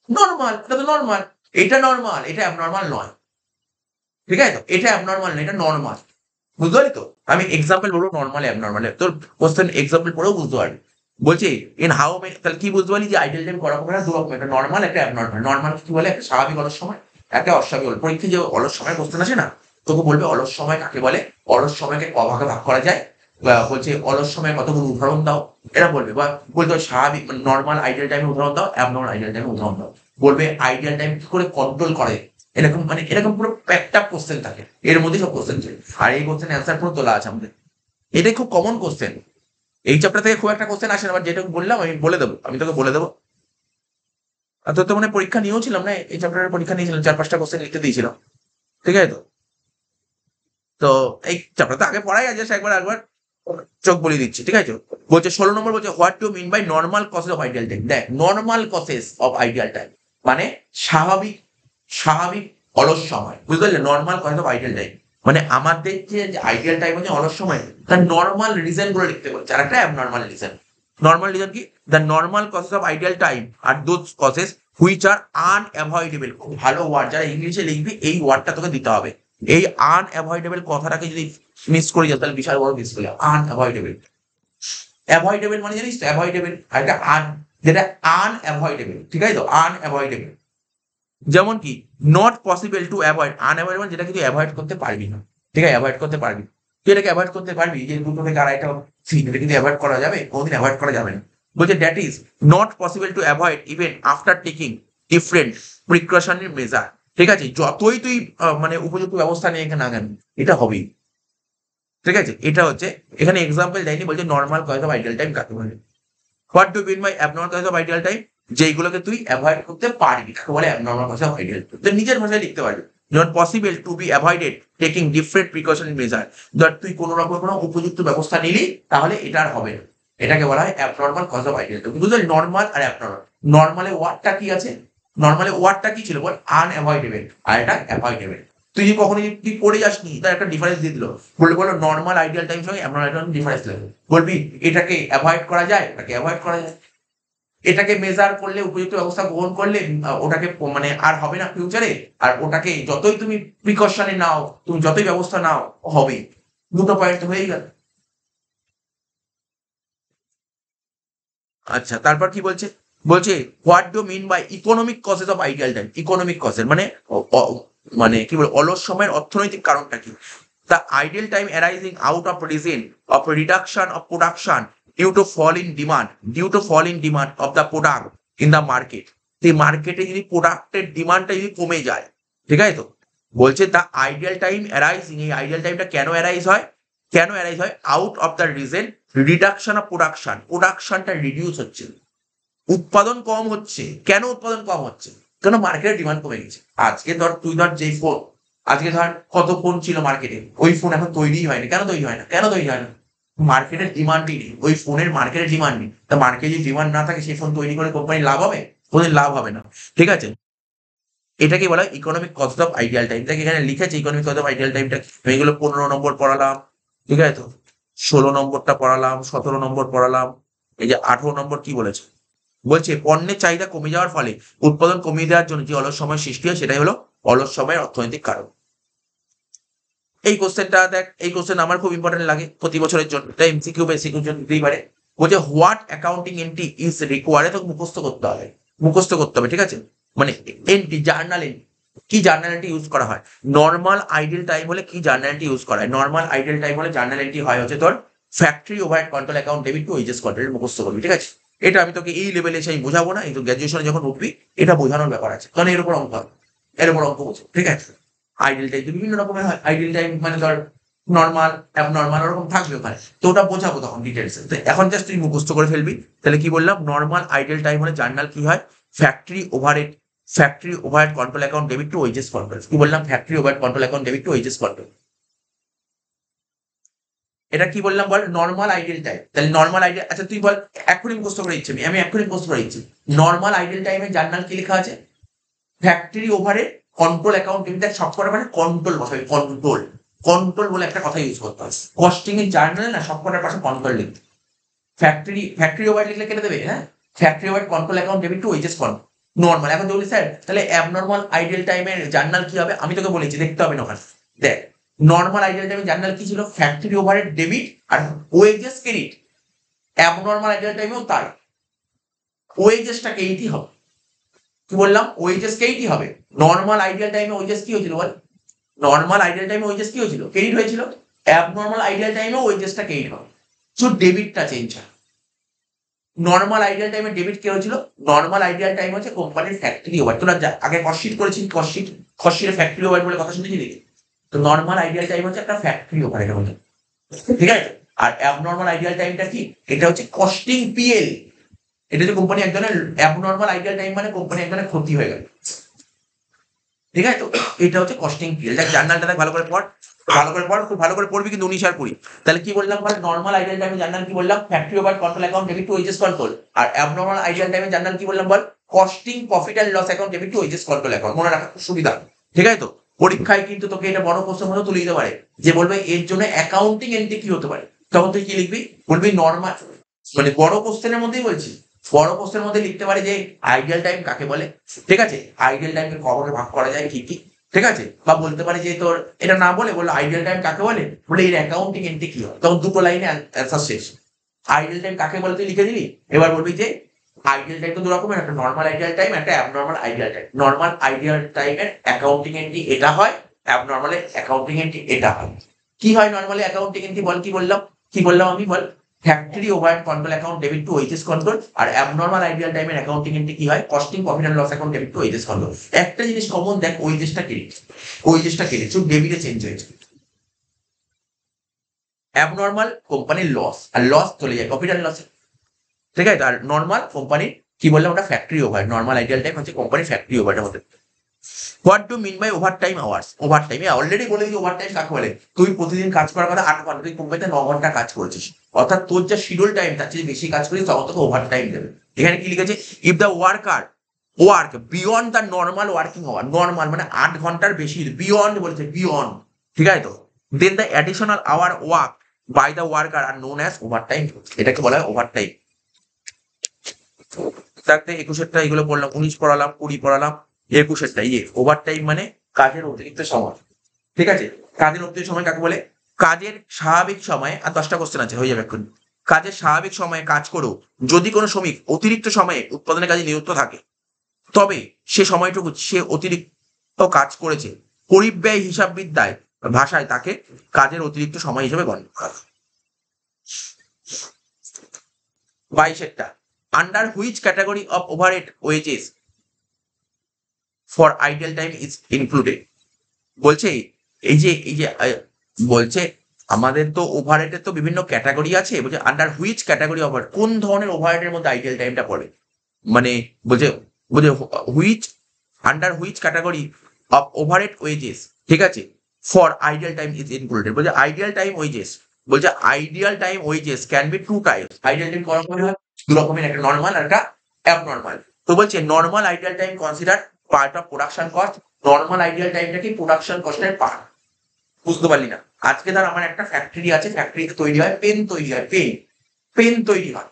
নর্মাল, এটা তো নর্মাল। এটা নর্মাল, এটা অ্যাবনর্মাল নয়। ঠিক আছে? তো এটা অ্যাবনর্মাল না, এটা নর্মাল। বুঝতে পারলি তো? আমি এক্সাম্পল বলবো নর্মাল অ্যাবনর্মাল, তোর কোশ্চেন এক্সাম্পল পড়েও বুঝতে পারবি। বলছি ইন হাউ মেনি, তাহলে কি বুঝতে পারলি যে আইডিয়াল টাইম করা হবে না 2 রকম, একটা নর্মাল, একটা অ্যাবনর্মাল। নর্মাল কি বলে? একটা স্বাভাবিক অলস সময়, একটা অস্বাভাবিক অলস। পরীক্ষায় যে অলস সময় কোশ্চেন আসে না, তোকে বলবে অলস সময় কাকে বলে, অলস সময়কে ভাগে ভাগ করা যায়, বা বলছে অলস সময় কতগুলো উদাহরণ দাও, এরা বলবে। বা বলতে স্বাভাবিক নর্মাল আইডিয়াল টাইমের উদাহরণ দাও, অ্যাবনর্মাল আইডিয়াল টাইমের উদাহরণ দাও। বলবে আইডিয়াল টাইম কি করে কন্ট্রোল করে, এরকম মানে এরকম পুরো প্যাকড আপ কোশ্চেন থাকে, এর মধ্যে সব কোশ্চেন থাকে। আর এই কোশ্চেন অ্যান্সার পুরো তোলা আছে আমাদের। এটাই খুব কমন কোশ্চেন। এই চ্যাপ্টার থেকে খুব একটা কোশ্চেন আসে না, বাট যেটা বললাম আমি বলে দেবো, আমি তোকে বলে দেবো। আর তোর তো মানে পরীক্ষা নিয়েও ছিলাম না, এই চ্যাপ্টারের পরীক্ষা নিয়েছিলাম, 4-5টা কোশ্চেন লিখতে দিয়েছিলাম। ঠিক আছে? তো তো এই চ্যাপ্টার আগে পড়াই আছে, একবার একবার চোখ বলিয়ে দিচ্ছি। ঠিক আছে? বলছে 16 নম্বর বলছে what to mean by normal causes of ideal time. দেখ, normal causes of ideal time মানে স্বাভাবিক, স্বাভাবিক অলস সময়। বুঝতে পারলে? Normal causes of ideal time মানে আমাদের যে আইডিয়াল টাইম হচ্ছে অলস সময়, তার নর্মাল রিজন গুলো লিখতে বলছে, আর একটা অ্যাবনর্মাল রিজন। নর্মাল রিজন কি? The normal causes of ideal time are those causes which are unavoidable. খুব ভালো ওয়ার্ড, যারা ইংলিশে লিখবি এই ওয়ার্ডটা তোকে দিতে হবে। এই আনঅ্যাভয়েডেবল কথাটাকে যদি মিস করে যাও তাহলে বিশাল বড় মিস করে যাও। আনঅ্যাভয়েডেবল, অ্যাভয়েডেবল মানে জানিস তো? অ্যাভয়েডেবল আর একটা যেটা আনঅ্যাভয়েডেবল। ঠিক আছে? তো আনঅ্যাভয়েডেবল যেমন কি not possible to avoid. Unavoidable যেটা কিন্তু অ্যাভয়েড করতে পারবি না। ঠিক আছে? অ্যাভয়েড করতে পারবি, তুই এটাকে অ্যাভয়েড করতে পারবি, যে 2 থেকে 2.5টা সিন, এটা কিন্তু অ্যাভয়েড করা যাবে? কোনদিন অ্যাভয়েড করা যাবে না। বলছে that is not possible to avoid even after taking different precautionary measure. ঠিক আছে? যতই তুই মানে উপযুক্ত ব্যবস্থা নিয়ে এখানে না কেন, এটা হবেই। ঠিক আছে, এটা হচ্ছে এখানে এক্সাম্পল দেয়নি, বলছে normal cause of ideal time কাকে বলে। What do mean by abnormal cause of ideal time? যেইগুলোকে তুই অ্যাভয়েড করতে পারবি তাকে বলে abnormal cause of ideal time. তুই নিজের ভাষায় লিখতে পারবি, not possible to be avoided taking different precautionary measure. ধর তুই কোনো রকম কোনো উপযুক্ত ব্যবস্থা নিলি তাহলে এটা আর হবে না, এটাকে বলা হয় abnormal cause of ideal time. বুঝলি নর্মাল আর অ্যাবনর্মাল, নর্মালে ওয়ার্ডটা কি আছে, নর্মালে ওয়ার্ডটা কি ছিল বল, আনঅ্যাভয়েডেবল, আর এটা অ্যাভয়েডেবল। তুই যে কখনো তুই পড়ে যাসনি তার একটা ডিফারেন্স দিয়ে দিল, বললে বলো নর্মাল আইডিয়াল টাইম সঙ্গে অ্যাবনর্মাল আইডিয়াল ডিফারেন্স লাগবে, বলবি এটাকে অ্যাভয়েড করা যায়, এটাকে অ্যাভয়েড করা যায়, এটাকে মেজার করলে উপযুক্ত ব্যবস্থা গ্রহণ করলে ওটাকে মানে আর হবে না ফিউচারে, আর ওটাকে যতই তুমি প্রিকশনে নাও, তুমি যতই ব্যবস্থা নাও হবে। দুটো পয়েন্ট হয়েই গেল। আচ্ছা তারপর কি বলছে, বলছে what do mean by economic causes of ideal time? Economic causes মানে কি বলে অলস সময়ের অর্থনৈতিক কারণটা কি? The ideal time arising out of reason of reduction of production due to fall in demand, due to fall in demand of the product in the market. এই মার্কেটে যদি প্রোডাক্টের ডিমান্ডটা যদি কমে যায়, ঠিক আছে তো, বলছে দ্য আইডিয়াল টাইম অ্যারাইজিং, এই আইডিয়াল টাইমটা কেন অ্যারাইজ হয়, কেন অ্যারাইজ হয়? Out of the reason reduction of production, প্রোডাকশনটা রিডিউস হচ্ছে, উৎপাদন কম হচ্ছে। কেন উৎপাদন কম হচ্ছে? কেন মার্কেটের ডিমান্ড কমে গেছে। আজকে ধর তুই ধর যেই ফোন, আজকে ধর কত ফোন ছিল মার্কেটে, ওই ফোন এখন তৈরিই হয়নি। কেন তৈরি হয় না, কেন তৈরি হয় না? মার্কেটের ডিমান্ডই নেই, ওই ফোনের মার্কেটের ডিমান্ড নেই। তা মার্কেটে যদি ডিমান্ড না থাকে সেই ফোন তৈরি করে কোম্পানির লাভ হবে? ওদের লাভ হবে না। ঠিক আছে, এটাকে বলা হয় economic cost of ideal time. দেখ এখানে লিখেছে ইকোনমিক কস্ট অফ আইডিয়াল টাইমটা, আমি এগুলো 15 নম্বর পড়ালাম, ঠিক আছে তো, 16 নম্বরটা পড়ালাম, 17 নম্বর পড়ালাম, এই যে 18 নম্বর কি বলেছে, বলছে পণ্যের চাহিদা কমে যাওয়ার ফলে উৎপাদন কমিয়ে দেওয়ার জন্য যে অলস সময় সৃষ্টি হয় সেটাই হলো অলস সময়ের অর্থনৈতিক কারণ। এই কোশ্চেনটা দেখ, এই কোশ্চেন আমার খুব ইম্পর্টেন্ট লাগে প্রতি বছরের জন্য, তাই এমসিকিউ বা এসিকিউর জন্য দিতেই পারে। বলছে what accounting entry is required, তোকে মুখস্থ করতে হবে, মুখস্থ করতে হবে, ঠিক আছে। মানে এন্ট্রি, জার্নাল এন্ট্রি, কি জার্নাল এন্ট্রি ইউজ করা হয়? নর্মাল আইডিয়াল টাইম হলে কি জার্নাল এন্ট্রি ইউজ করা হয়? নর্মাল আইডিয়াল টাইম হলে জার্নাল এন্ট্রি হয় হচ্ছে তোর factory overhead control account debit to wages control, মুখস্থ করবি, ঠিক আছে। এটা আমি তোকে এই লেভেলে এসে আমি বোঝাবো না, এই তো গ্র্যাজুয়েশনে যখন উঠবি এটা বোঝানোর ব্যাপার আছে, কারণ এর উপর অঙ্ক হবে, এর উপর অঙ্ক বোঝো, ঠিক আছে। আইডিয়াল টাইম বিভিন্ন রকমের হয়, আইডিয়াল টাইম মানে ধর নর্মাল, অ্যাবনর্মাল ওরকম থাকবে ওখানে, তো ওটা বোঝাবো তখন ডিটেলসে। তো এখন জাস্ট তুই মুখস্থ করে ফেলবি। তাহলে কি বললাম, নর্মাল আইডিয়াল টাইম হলে জার্নাল কি হয়, factory overhead, factory overhead control account debit to wages control. কি বললাম, factory overhead control account debit to wages control. এটা কি বললাম বল, নর্মাল আইডিয়াল টাইম। তাহলে নর্মাল আইডিয়াল, আচ্ছা তুই বল, এক্ষুনি মুখস্থ করে দিচ্ছি আমি এক্ষুনি মুখস্থ করে দিচ্ছি। নর্মাল আইডিয়াল টাইমে জার্নাল কি লেখা আছে, ফ্যাক্টরি ওভারে কন্ট্রোল অ্যাকাউন্ট ডেবিট, সব কটা মানে কন্ট্রোল বসাবে, কন্ট্রোল, কন্ট্রোল বলে একটা কথা ইউজ করতে হবে। কস্টিং এর জার্নালে না সব কটার পাশে কন্ট্রোল লিখতে, ফ্যাক্টরি ওভার লিখলে কেটে দেবে, হ্যাঁ, factory over control account debit to wages control normal. এখন তুই বলি স্যার তাহলে অ্যাবনর্মাল আইডিয়াল টাইমের জার্নাল কি হবে? আমি তোকে বলেছি দেখতে হবে না ওখানে। দেখ নর্মাল আইডিয়াল টাইমের জার্নাল কি ছিল, ফ্যাক্টরি ওভারের ডেবিট আর ওয়েজেস ক্রেডিট। অ্যাবনর্মাল আইডিয়াল টাইমেও তাই, ওয়েজেসটা ক্রেডিটই হবে। কি বললাম, ওয়েজেস ক্রেডিটই হবে। নর্মাল আইডিয়াল টাইমে ওয়েজেস কি হয়েছিল বল, নর্মাল আইডিয়াল টাইমে ওয়েজেস কি হয়েছিল, ক্রেডিট হয়েছিল। অ্যাবনর্মাল আইডিয়াল টাইমে ওয়েজেসটা ক্রেডিট হবে, শুধু ডেবিটটা চেঞ্জ হয়। নর্মাল আইডিয়াল টাইমে ডেবিট কে হয়েছিল, নর্মাল আইডিয়াল টাইম হচ্ছে কোম্পানির ফ্যাক্টরি ওভার। তোরা আগে কস্টশিট করেছিস, কস্টশিটের ফ্যাক্টরি ওভার বলে কথা শুনেছি দেখি। তো নর্মাল আইডিয়াল টাইম হচ্ছে একটা ফ্যাক্টরি ওভার, এটা হচ্ছে, ঠিক আছে। আর অ্যাবনর্মাল আইডিয়াল টাইমটা কি, এটা হচ্ছে কস্টিং পিএল। এটা হচ্ছে কোম্পানি এক ধরনের, অ্যাবনর্মাল আইডিয়াল টাইম মানে কোম্পানি এক ধরনের ক্ষতি হয়ে গেল, ঠিক আছে। তো এটা হচ্ছে কস্টিং পিরিয়ড। দেখ জার্নালটা দেখ ভালো করে পড়, ভালো করে পড়, খুব ভালো করে পড়বি কিন্তু 19 আর 20। তাহলে কি বললাম বল, নর্মাল আইডিয়াল টাইমে জার্নাল কি বললাম, factory over control account debit to wages control. আর অ্যাবনর্মাল আইডিয়াল টাইমে জার্নাল কি বললাম বল, costing profit and loss account debit to wages control account. মনে রাখা খুব সুবিধা, ঠিক আছে তো। পরীক্ষায় কিন্তু তোকে এটা বড় প্রশ্নের মধ্যে তুলে দিতে পারে, যে বলবে এর জন্য অ্যাকাউন্টিং এন্ট্রি কি হতে পারে, তখন তুই কি লিখবি, বলবি নর্মাল, মানে বড় কোশ্চেনের মধ্যেই বলছি, বড় কোশ্চেনের মধ্যে লিখতে পারে যে আইডিয়াল টাইম কাকে বলে, ঠিক আছে, আইডিয়াল টাইমকে কভাবে ভাগ করা যায় কি কি, ঠিক আছে। বা বলতে পারে যে তোর এটা না বলে বললো আইডিয়াল টাইম কাকে বলে, বলে এর অ্যাকাউন্টিং এন্ট্রি কি হয়, তখন দুটো লাইনে অ্যান্সার শেষ। আইডিয়াল টাইম কাকে বলে তুই লিখে দিলি, এবার বলবি যে আইডিয়াল টাইম তো দু রকমের, একটা নর্মাল আইডিয়াল টাইম, একটা abnormal ideal time. Normal ideal টাইমের অ্যাকাউন্টিং এন্ট্রি এটা হয়, অ্যাবনর্মালের অ্যাকাউন্টিং এন্ট্রি এটা হয়। কি হয় নর্মালি অ্যাকাউন্টিং এন্ট্রি বল, কি বললাম আমি বল, factory overhead control account debit to wages control. আর অ্যাবনর্মাল আইডিয়াল টাইমের অ্যাকাউন্টিং এন্ট্রি কি হয়, costing profit and loss account debit to wages control. একটা জিনিস কমন দেখ, ওয়েজেসটা ক্রেডিট, ওয়েজেসটা ক্রেডিট, শুধু ডেবিটে চেঞ্জ হয়েছে। অ্যাবনর্মাল কোম্পানির লস, আর লস চলে যায় প্রফিট অ্যান্ড লসে, ঠিক আছে। আর নর্মাল কোম্পানির কি বললাম ওটা factory over, normal ideal time হচ্ছে কোম্পানির ফ্যাক্টরি ওভারটা হতে। What do mean by overtime hours? Overtime already বলে দিই ওভার টাইম কাকে বলে। তুই প্রতিদিন কাজ করার কথা 8 ঘন্টা, তুই কোম্পানিতে 9 ঘন্টা কাজ করছিস, অর্থাৎ তোর যা শিডিউল টাইম তার চেয়ে বেশি কাজ করিস, তখন তোকে ওভার টাইম দেবে। এখানে কি লিখেছে, if the worker work beyond the normal working hour, normal মানে 8 ঘন্টার বেশি, বিয়ন্ড বলেছে, বিয়ন্ড, ঠিক আছে তো, then the additional hour work by the worker are known as over time, এটাকে বলা হয় ওভার টাইম। থাকতে 21-এরটা এগুলো পড়লাম, 19 পড়ালাম, 20 পড়ালাম, 21-এরটা ওভার টাইম মানে কাজের অতিরিক্ত সময়, ঠিক আছে। কাজের অতিরিক্ত সময় কাকে বলে? কাজের স্বাভাবিক সময়ে, আর 10টা কোশ্চেন আছে হয়ে যাবে এখন। কাজের স্বাভাবিক সময়ে কাজ করো যদি কোনো শ্রমিক অতিরিক্ত সময়ে উৎপাদনের কাজে নিযুক্ত থাকে, তবে সে সময়টুকু সে অতিরিক্ত কাজ করেছে পরিব্যয় হিসাববিদ্যায় ভাষায় তাকে কাজের অতিরিক্ত সময় হিসেবে গণ্য করা। 22-এরটা, under which category of overhead wages for ideal time is included? বলছে বলছে আমাদের তো ওভারহেডের তো বিভিন্ন ক্যাটাগরি আছে, বলছে আন্ডার হুইচ ক্যাটাগরি ওভার, কোন ধরনের ওভারহেডের মধ্যে আইডিয়াল টাইমটা পড়ে, মানে বলছে বলছে which, under which category of overhead wages, ঠিক আছে, for ideal time is included. বলছে আইডিয়াল টাইম ওয়েজেস, বলছে ideal time wages can be two types. Ideal time কত রকমের হয়? 2 রকমের, একটা নর্মাল আর একটা অ্যাবনর্মাল। তো বলছে normal ideal time consider part of production cost, normal ideal টাইমটা কি প্রোডাকশন কস্টের পার্ট। বুঝতে পারলি না? আজকে ধর আমার একটা ফ্যাক্টরি আছে, ফ্যাক্টরিতে তৈরি হয় পেন, তৈরি হয় পেন, পেন তৈরি হয়।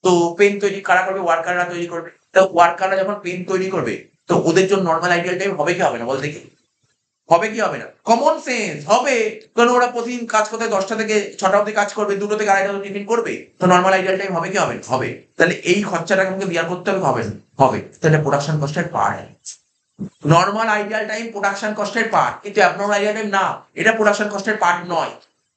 তো পেন তৈরি কারা করবে? ওয়ার্কাররা তৈরি করবে। তো ওয়ার্কাররা যখন পেন তৈরি করবে, তো ওদের জন্য নর্মাল আইডিয়াল টাইম হবে কি হবে না বল দেখি? হবে কি হবে না? কমন সেন্স হবে, কারণ ওরা প্রতিদিন কাজ করতে 10টা থেকে 6টা অবধি কাজ করবে, 2টো থেকে 2:30 অবধি টিফিন করবে, তো নর্মাল আইডিয়াল টাইম হবে কি হবে না? হবে। তাহলে এই খরচাটাকে আমাকে বিয়ার করতে হবে, হবে না? হবে। তাহলে প্রোডাকশন কস্টের part. Normal ideal time production কস্টের পার্ট, কিন্তু অ্যাবনর্মাল আইডিয়াল টাইম না, এটা প্রোডাকশন কস্টের পার্ট নয়।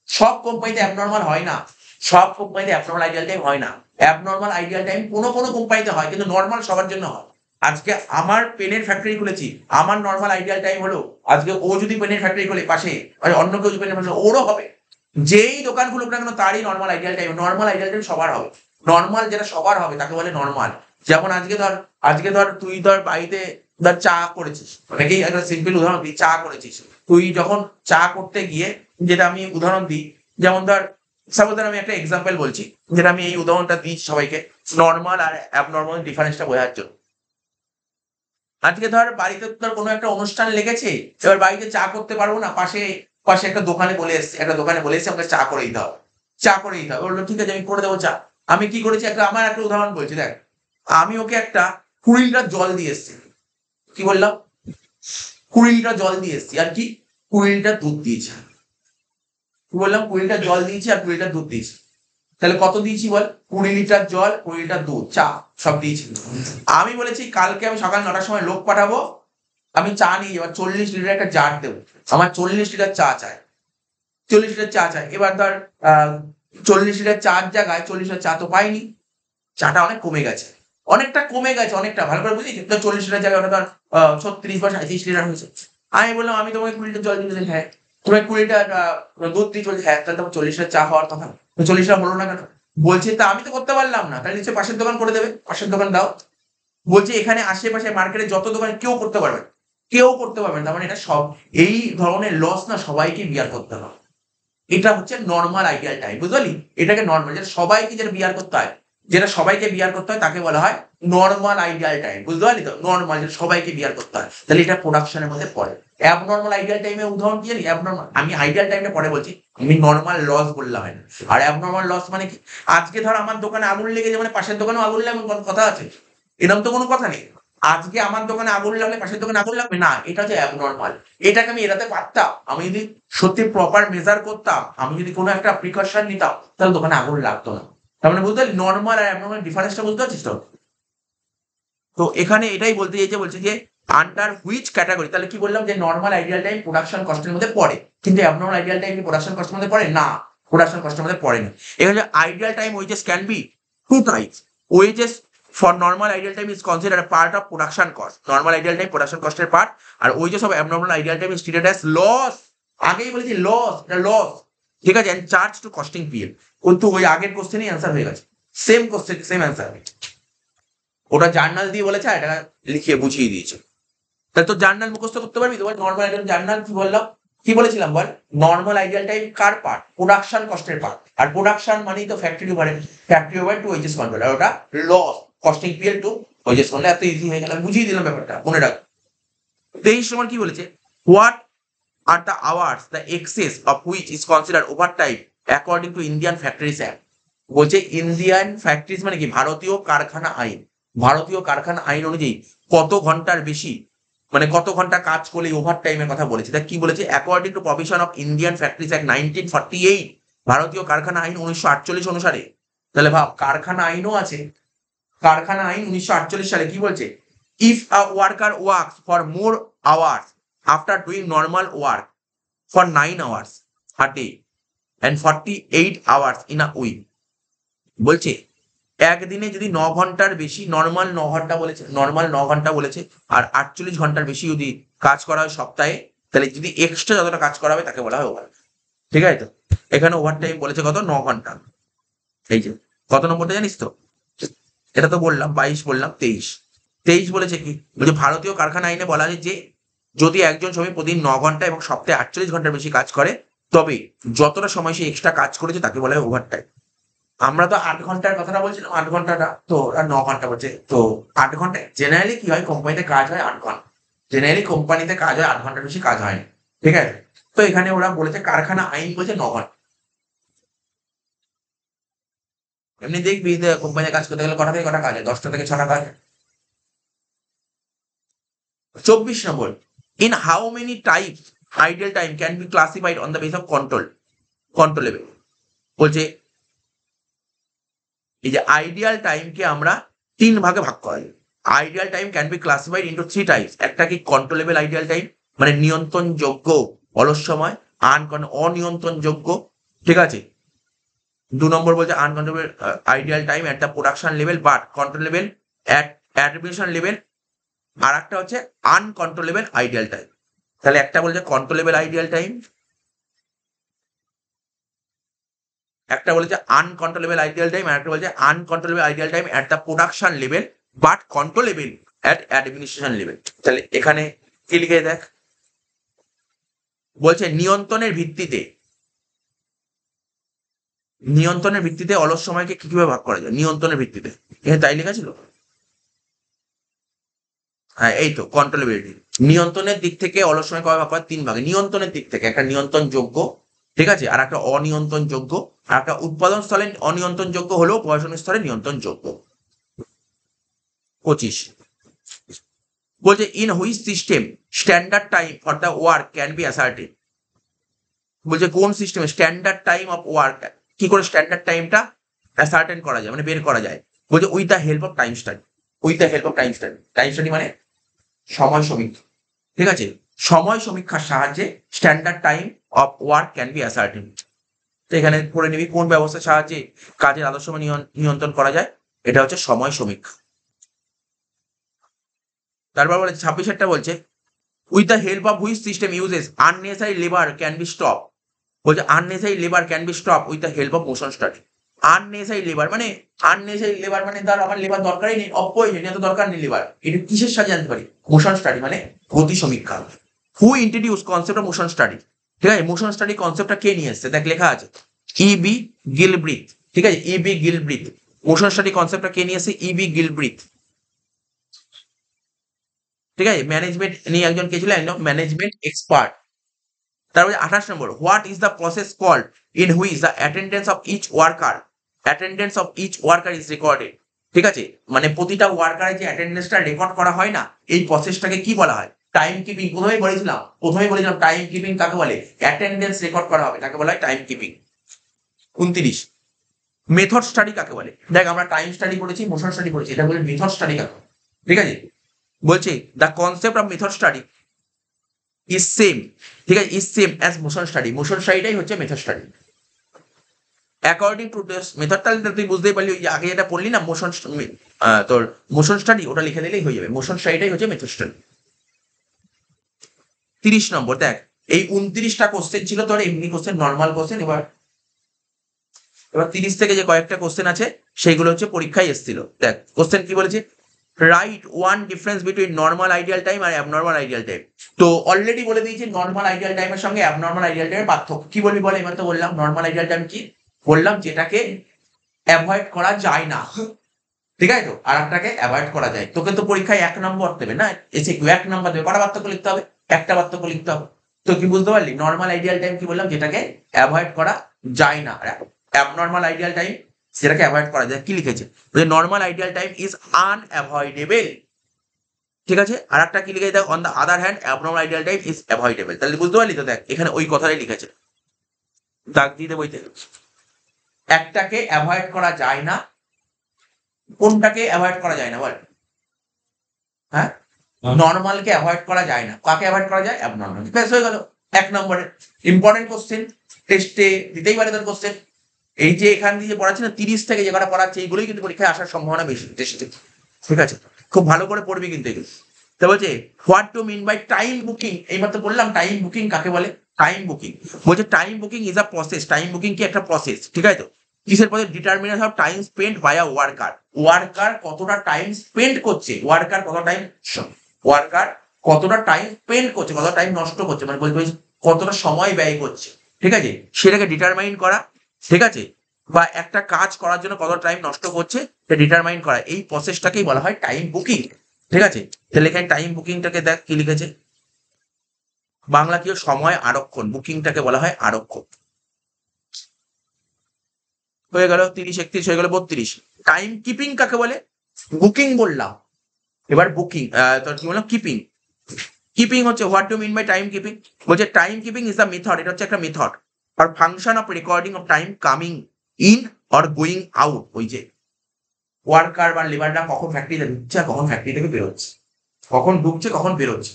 সব কোম্পানিতে অ্যাবনর্মাল হয় না, সব কোম্পানিতে অ্যাবনর্মাল আইডিয়াল টাইম হয় না। অ্যাবনর্মাল আইডিয়াল টাইম কোনো কোনো কোম্পানিতে হয়, কিন্তু নর্মাল সবার জন্য হয়। আজকে আমার পেনের ফ্যাক্টরি খুলেছি, আমার নর্মাল আইডিয়াল টাইম হলো, আজকে ও যদি পেনের ফ্যাক্টরি খোলে পাশে, অন্য কেউ যদি পেনের ফ্যাক্টরি, ওরও হবে। যেই দোকান খুলুক না কেন তারই normal ideal time, normal ideal time সবার হবে। নর্মাল যেটা সবার হবে তাকে বলে নর্মাল। যেমন আজকে ধর তুই ধর বাড়িতে ধর চা করেছিস, অনেকেই একটা সিম্পল উদাহরণ দিই, চা করেছিস, তুই যখন চা করতে গিয়ে, যেটা আমি উদাহরণ দিই, যেমন ধর সাপোজ আমি একটা এক্সাম্পল বলছি, যেটা আমি এই উদাহরণটা দিই সবাইকে নর্মাল আর অ্যাবনর্মাল ডিফারেন্সটা বোঝার জন্য। আজকে ধর বাড়িতে ধর কোনো একটা অনুষ্ঠান লেগেছে, এবার বাড়িতে চা করতে পারবো না, পাশে পাশে একটা দোকানে বলে এসছে, আমাকে চা করে দিতে হবে, চা করে দিতে হবে। বললো ঠিক আছে আমি করে দেবো চা। আমি কি করেছি, আমার একটা উদাহরণ বলছি দেখ, আমি ওকে একটা 20 লিটার জল দিয়ে এসছি। কি বললাম? 20 লিটার জল দিয়ে এসছি, আর কি 20 লিটার দুধ দিয়েছি। কি বললাম? 20 লিটার জল দিয়েছি আর 20 লিটার দুধ দিয়েছি। তাহলে কত দিয়েছি বল? 20 লিটার জল, 20 লিটার দুধ, চা সব দিয়েছি। আমি বলেছি কালকে আমি সকাল 9টার সময় লোক পাঠাবো, আমি চা নিয়ে যাবো, 40 লিটার একটা জার দেবো, আমার 40 লিটার চা চাই, 40 লিটার চা চাই। এবার ধর 40 লিটার চার জায়গায় 40 লিটার চা তো পাইনি, চাটা অনেক কমে গেছে, অনেকটা কমে গেছে, অনেকটা ভালো করে বুঝি, 40 লিটার জায়গায় ওটা ধর 36 বা 37 লিটার হয়েছে। আমি বললাম আমি তোমাকে 20 লিটার জল দিতে, হ্যাঁ। তোমাকে 20 লিটার দুধ দিই, চলছে, হ্যাঁ। তাহলে তোমার 40 লিটার চা হওয়ার কথা, 40 লিটার হলো না কেন? বলছে তা আমি তো করতে পারলাম না, তাহলে নিশ্চয়ই পাশের দোকান করে দেবে, পাশের দোকান দাও। বলছে এখানে আশেপাশে মার্কেটে যত দোকানে কেউ করতে পারবে, কেউ করতে পারবে না। তার মানে এটা সব, এই ধরনের লস না সবাইকে বিয়ার করতে হবে। এটা হচ্ছে নর্মাল আইডিয়াল টাইম, বুঝলি? এটাকে নর্মাল, যেটা সবাইকে যেটা বিয়ার করতে হয়, যেটা সবাইকে বিয়ার করতে হয় তাকে বলা হয় নর্মাল আইডিয়াল টাইম, বুঝতে পারলি তো? নর্মাল যেটা সবাইকে বিয়ার করতে হয়, তাহলে এটা প্রোডাকশনের মধ্যে পড়ে। অ্যাবনর্মাল আইডিয়াল টাইমের উদাহরণ কি জানি? অ্যাবনর্মাল, আমি আইডিয়াল টাইমটা পরে বলছি, আমি নর্মাল লস বললাম। আর অ্যাবনর্মাল লস মানে কি? আজকে ধর আমার দোকানে আগুন লেগেছে, মানে পাশের দোকানেও আগুন লাগবে, কথা আছে? এরকম তো কোনো কথা নেই। আজকে আমার দোকানে আগুন লাগলে পাশের দোকানে আগুন লাগবে না, এটা হচ্ছে অ্যাবনর্মাল। এটাকে আমি এড়াতে পারতাম, আমি যদি সত্যি প্রপার মেজার করতাম, আমি যদি কোনো একটা প্রিকশন নিতাম, তাহলে দোকানে আগুন লাগতো না। তার মানে বুঝতে পারলি নর্মাল আর অ্যাবনর্মাল ডিফারেন্সটা বুঝতে পারছিস তো? তো এখানে এটাই বলতে চাইছে, বলছে যে আন্ডার হুইচ ক্যাটাগরি, তাহলে কি বললাম যে নর্মাল আইডিয়াল টাইম প্রোডাকশন কস্টের মধ্যে পড়ে, কিন্তু অ্যাবনর্মাল আইডিয়াল টাইম কি প্রোডাকশন কস্টের মধ্যে পড়ে না? প্রোডাকশন কস্টের মধ্যে পড়ে না। এখানে ideal time wages can be two types. Wages for normal ideal time is considered a part of production cost, normal ideal time production কস্টের পার্ট, আর wages of abnormal ideal time is treated as loss. আগেই বলেছি loss, এটা loss. ঠিক আছে, and charge to costing PL. কিন্তু ওই আগের কোশ্চেনই অ্যান্সার হয়ে গেছে, সেম কোশ্চেন সেম অ্যান্সার। ওটা জার্নাল দিয়ে বলেছে, আর এটা লিখিয়ে বুঝিয়ে দিয়েছে। তাহলে তো জার্নাল মুখস্থ করতে পারবি তো? নর্মাল আইডিয়াল জার্নাল কি বললাম, কি বলেছিলাম বল? নর্মাল আইডিয়াল টাইম কার পার্ট? প্রোডাকশন কস্টের পার্ট। আর প্রোডাকশন মানেই তো factory overhead, factory overhead to wages control, আর ওটা loss costing PL to wages control. এত ইজি হয়ে গেল, বুঝিয়ে দিলাম ব্যাপারটা, মনে রাখ। 23 নম্বর কি বলেছে? What are the hours the access of which is consider over time according to Indian factories act. বলছে ইন্ডিয়ান ফ্যাক্টরিজ মানে কি? ভারতীয় কারখানা আইন। ভারতীয় কারখানা আইন অনুযায়ী কত ঘন্টার বেশি, মানে কত ঘন্টা কাজ করলে ওভার টাইমের কথা বলেছে। তা কি বলেছে? According to provision of Indian factories act 1948, ভারতীয় কারখানা আইন 1948 অনুসারে। তাহলে ভাব, কারখানা আইনও আছে। কারখানা আইন 1948 সালে কি বলছে? If a worker works for more hours after doing normal work for 9 hours a day and 48 hours in a week, বলছে একদিনে যদি 9 ঘন্টার বেশি, নর্মাল 9 ঘন্টা বলেছে, নর্মাল 9 ঘন্টা বলেছে, আর 48 ঘন্টার বেশি যদি কাজ করা হয় সপ্তাহে, তাহলে যদি এক্সট্রা যতটা কাজ করা হবে তাকে বলা হয় ওভার। ঠিক আছে তো? এখানে ওভার টাইম বলেছে কত? 9 ঘন্টা। এই যে কত নম্বরটা জানিস তো? এটা তো বললাম 22, বললাম 23। 23 বলেছে কি? বলছে ভারতীয় কারখানা আইনে বলা আছে যে যদি একজন শ্রমিক প্রতিদিন 9 ঘন্টা এবং সপ্তাহে 48 ঘন্টার বেশি কাজ করে, তবে যতটা সময় সে এক্সট্রা কাজ করেছে তাকে বলা হয় ওভার টাইম। আমরা তো 8 ঘন্টার কথাটা বলছিলাম, 8 ঘন্টাটা তো আর 9 ঘন্টা বলছে তো। 8 ঘন্টা জেনারেলি কি হয়, কোম্পানিতে কাজ হয় 8 ঘন্টা, জেনারেলি কোম্পানিতে কাজ হয় 8 ঘন্টার বেশি কাজ হয় না। ঠিক আছে, তো এখানে ওরা বলেছে কারখানা আইন বলছে 9 ঘন্টা। এমনি দেখবি কোম্পানিতে কাজ করতে গেলে কটা থেকে কটা কাজ হয়? 10টা থেকে 6টা কাজ। 24 number, in how many types ideal time can be classified on the base of controllable. বলছে এই যে আইডিয়াল টাইমকে আমরা 3 ভাগে ভাগ করা যায়। Ideal time can be classified into 3 types. একটা কি কন্ট্রোলেবল আইডিয়াল টাইম, মানে নিয়ন্ত্রণযোগ্য অলস সময়, অনিয়ন্ত্রণযোগ্য। ঠিক আছে। 2 নম্বর বলছে uncontrollable ideal time at the production level but controllable at administration level. আর একটা হচ্ছে আনকন্ট্রোলেবল আইডিয়াল টাইম। তাহলে একটা বলছে কন্ট্রোলেবল আইডিয়াল টাইম, একটা বলেছে আনকন্ট্রোলেবল আইডিয়াল টাইম, আর একটা বলছে uncontrollable ideal time at the production level but controllable at administration level. তাহলে এখানে কি লিখে দেখ, বলছে নিয়ন্ত্রণের ভিত্তিতে, নিয়ন্ত্রণের ভিত্তিতে অলস সময়কে কিভাবে ভাগ করা যায়, নিয়ন্ত্রণের ভিত্তিতে। এখানে তাই লেখা ছিল। হ্যাঁ, এই তো কন্ট্রোলেবিলিটি। নিয়ন্ত্রণের দিক থেকে অলস সময় কবে ভাগ করা? 3 ভাগে। নিয়ন্ত্রণের দিক থেকে একটা নিয়ন্ত্রণযোগ্য, ঠিক আছে, আর একটা অনিয়ন্ত্রণযোগ্য, আর একটা উৎপাদন স্থলে অনিয়ন্ত্রণযোগ্য হলেও প্রশাসন স্তরে নিয়ন্ত্রণযোগ্য। 25 বলছে in which system standard time for the work can be asserted. বলছে কোন সিস্টেমে স্ট্যান্ডার্ড টাইম অফ ওয়ার্ক, কি করে স্ট্যান্ডার্ড টাইমটা অ্যাসার্টেন করা যায়, মানে বের করা যায়। বলছে with the help of time study. With the help of time study, time study মানে সময় সমীক্ষা। ঠিক আছে, সময় সমীক্ষার সাহায্যে standard time of work can be ascertain. তো এখানে পড়ে নিবি কোন ব্যবস্থার সাহায্যে কাজের আদর্শ নিয়ন্ত্রণ করা যায়। এটা হচ্ছে সময় সমীক্ষা। তারপর বলে 26টা বলছে with the help of which system uses unnecessary labour can be stop. বলছে unnecessary labour can be stop with the help of motion study. Unnecessary labour মানে ধর আমার লেবার দরকারই নেই, অপ্রয়োজনীয়, এত দরকার নেই লেবার, এটা কিসের সাহায্যে জানতে পারি? মোশন স্টাডি মানে গতি সমীক্ষা। হু introduce concept of motion study. ঠিক আছে, মোশন স্টাডি কনসেপ্টটা কে নিয়ে এসছে? দেখ লেখা আছে ইবি গিলব্রিথ। ঠিক আছে, ইবি গিলব্রিথ। মোশন স্টাডি কনসেপ্টটা কে নিয়ে এসছে? ইবি গিলব্রিথ। ঠিক আছে, ম্যানেজমেন্ট নিয়ে একজন কে ছিল, একদম ম্যানেজমেন্ট এক্সপার্ট। তারপরে 28 number, what is the process called in which the attendance of each worker is recorded. ঠিক আছে, মানে প্রতিটা ওয়ার্কারের যে অ্যাটেন্ডেন্সটা রেকর্ড করা হয় না, এই প্রসেসটাকে কি বলা হয়? Time keeping. প্রথমেই বলেছিলাম টাইম কিপিং কাকে বলে? অ্যাটেন্ডেন্স রেকর্ড করা হবে তাকে বলা হয় টাইম কিপিং। 29 মেথড স্টাডি কাকে বলে? দেখ আমরা টাইম স্টাডি করেছি, মোশন স্টাডি করেছি, এটা বলে মেথড স্টাডি কাকে। ঠিক আছে, বলছে the concept of method study is same. ঠিক আছে, is same as motion study. Motion স্টাডিটাই হচ্ছে method study. According to this method, তাহলে তুই বুঝতেই পারলি ওই আগে যেটা পড়লি না মোশন, তোর মোশন স্টাডি, ওটা লিখে দিলেই হয়ে যাবে। মোশন স্টাডিটাই হচ্ছে মেথড স্টাডি। 30 নম্বর দেখ, এই 29টা কোশ্চেন ছিল তোর এমনি কোশ্চেন, নর্মাল কোশ্চেন। এবার এবার 30 থেকে যে কয়েকটা কোশ্চেন আছে সেইগুলো হচ্ছে পরীক্ষায় এসেছিল। দেখ কোশ্চেন কি বলেছে, write one difference between normal ideal time আর অ্যাবনর্মাল আইডিয়াল টাইম। তো অলরেডি বলে দিয়েছি নর্মাল আইডিয়াল টাইমের সঙ্গে অ্যাবনর্মাল আইডিয়াল টাইমের পার্থক্য কি বলবি বলে। এবার তো বললাম নর্মাল আইডিয়াল টাইম কি, বললাম যেটাকে অ্যাভয়েড করা যায় না, ঠিক আছে তো, আর একটাকে অ্যাভয়েড করা যায়। তোকে তো পরীক্ষায় 1 নম্বর দেবে না, এসে 1 নম্বর দেবে, কটা পার্থক্য লিখতে হবে, একটা পার্থক্য লিখতে হবে। তো কি বুঝতে পারলি, নর্মাল আইডিয়াল টাইম কি বললাম, যেটাকে অ্যাভয়েড করা যায় না, অ্যাবনর্মাল আইডিয়াল টাইম সেটাকে অ্যাভয়েড করা যায়। কি লিখেছে, normal ideal time is unavoidable, ঠিক আছে। আর একটা কি লিখেছে দেখ, on the other hand abnormal ideal time is avoidable. তাহলে বুঝতে পারলি তো, দেখ এখানে ওই কথাটাই লিখেছে, দাগ দিয়ে দেবো বইতে। একটাকে অ্যাভয়েড করা যায় না, কোনটাকে অ্যাভয়েড করা যায় না বল, হ্যাঁ নর্মালকে অ্যাভয়েড করা যায় না, কাকে অ্যাভয়েড করা যায়, অ্যাবনর্মাল। বেশ হয়ে গেল 1 নম্বরে। ইম্পর্টেন্ট কোশ্চেন, টেস্টে দিতেই পারে তোর কোশ্চেন। এই যে এখান দিয়ে যে পড়াচ্ছে না 30 থেকে যে কটা পড়াচ্ছে, এইগুলোই কিন্তু পরীক্ষায় আসার সম্ভাবনা বেশি টেস্টে, ঠিক আছে। খুব ভালো করে পড়বি কিন্তু এগুলো। তো বলছে what to mean by time booking, এইমাত্র বললাম টাইম বুকিং কাকে বলে। টাইম বুকিং বলছে time booking is a process, time booking কি একটা প্রসেস, ঠিক আছে তো। কিসের পথে, determination of time spend by a worker, worker কতটা টাইম স্পেন্ড করছে, ওয়ার্কার কতটা টাইম, ওয়ার্কার কতটা টাইম স্পেন্ড করছে, কতটা টাইম নষ্ট করছে, মানে বলতে কতটা সময় ব্যয় করছে, ঠিক আছে, সেটাকে ডিটারমাইন করা, ঠিক আছে, বা একটা কাজ করার জন্য কত টাইম নষ্ট করছে সেটা ডিটারমাইন করা, এই প্রসেসটাকেই বলা হয় টাইম বুকিং, ঠিক আছে। তাহলে এখানে টাইম বুকিংটাকে দেখ কি লিখেছে, বাংলা কি, সময় আরক্ষণ, বুকিংটাকে বলা হয় আরক্ষণ। হয়ে গেল 30, 31 হয়ে গেল 32। টাইম কিপিং কাকে বলে, বুকিং বললাম, এবার বুকিং তোর কি বললাম, কিপিং। কিপিং হচ্ছে what do mean by time keeping, বলছে time keeping is the method, এটা হচ্ছে একটা মেথড আর function of recording of time coming in or going out, ওই যে ওয়ার্কার বা লেবাররা কখন ফ্যাক্টরিতে ঢুকছে আর কখন ফ্যাক্টরি থেকে বেরোচ্ছে, কখন ঢুকছে কখন বেরোচ্ছে।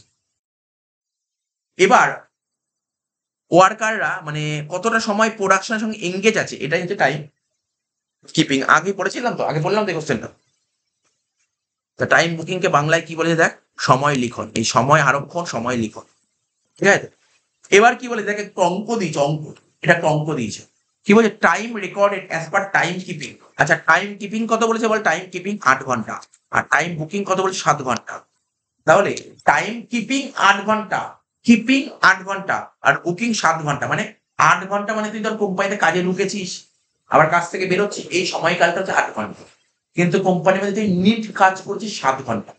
এবার ওয়ার্কাররা মানে কতটা সময় প্রোডাকশনের সঙ্গে এঙ্গেজ আছে, এটাই হচ্ছে টাইম কিপিং। আগে পড়েছিলাম তো, আগে বললাম তো কোশ্চেনটা। তা টাইম বুকিং কে বাংলায় কি বলেছে দেখ, সময় লিখন, এই সময় আরক্ষণ, সময় লিখন, ঠিক আছে। এবার কি বলে দেখে, অঙ্ক দিয়েছে, অঙ্ক, এটা একটা অঙ্ক দিয়েছে, কি বলছে, time recorded as per time keeping. আচ্ছা টাইম কিপিং কত বলেছে বল, টাইম কিপিং 8 ঘন্টা, আর টাইম বুকিং কত বলেছে 7 ঘন্টা। তাহলে টাইম কিপিং 8 ঘন্টা, কিপিং 8 ঘন্টা আর বুকিং 7 ঘন্টা, মানে 8 ঘন্টা মানে তুই তোর কোম্পানিতে কাজে ঢুকেছিস আবার কাজ থেকে বেরোচ্ছিস, এই সময়কালটা হচ্ছে 8 ঘন্টা। কিন্তু কোম্পানির মধ্যে তুই নিট কাজ করছিস 7 ঘন্টা,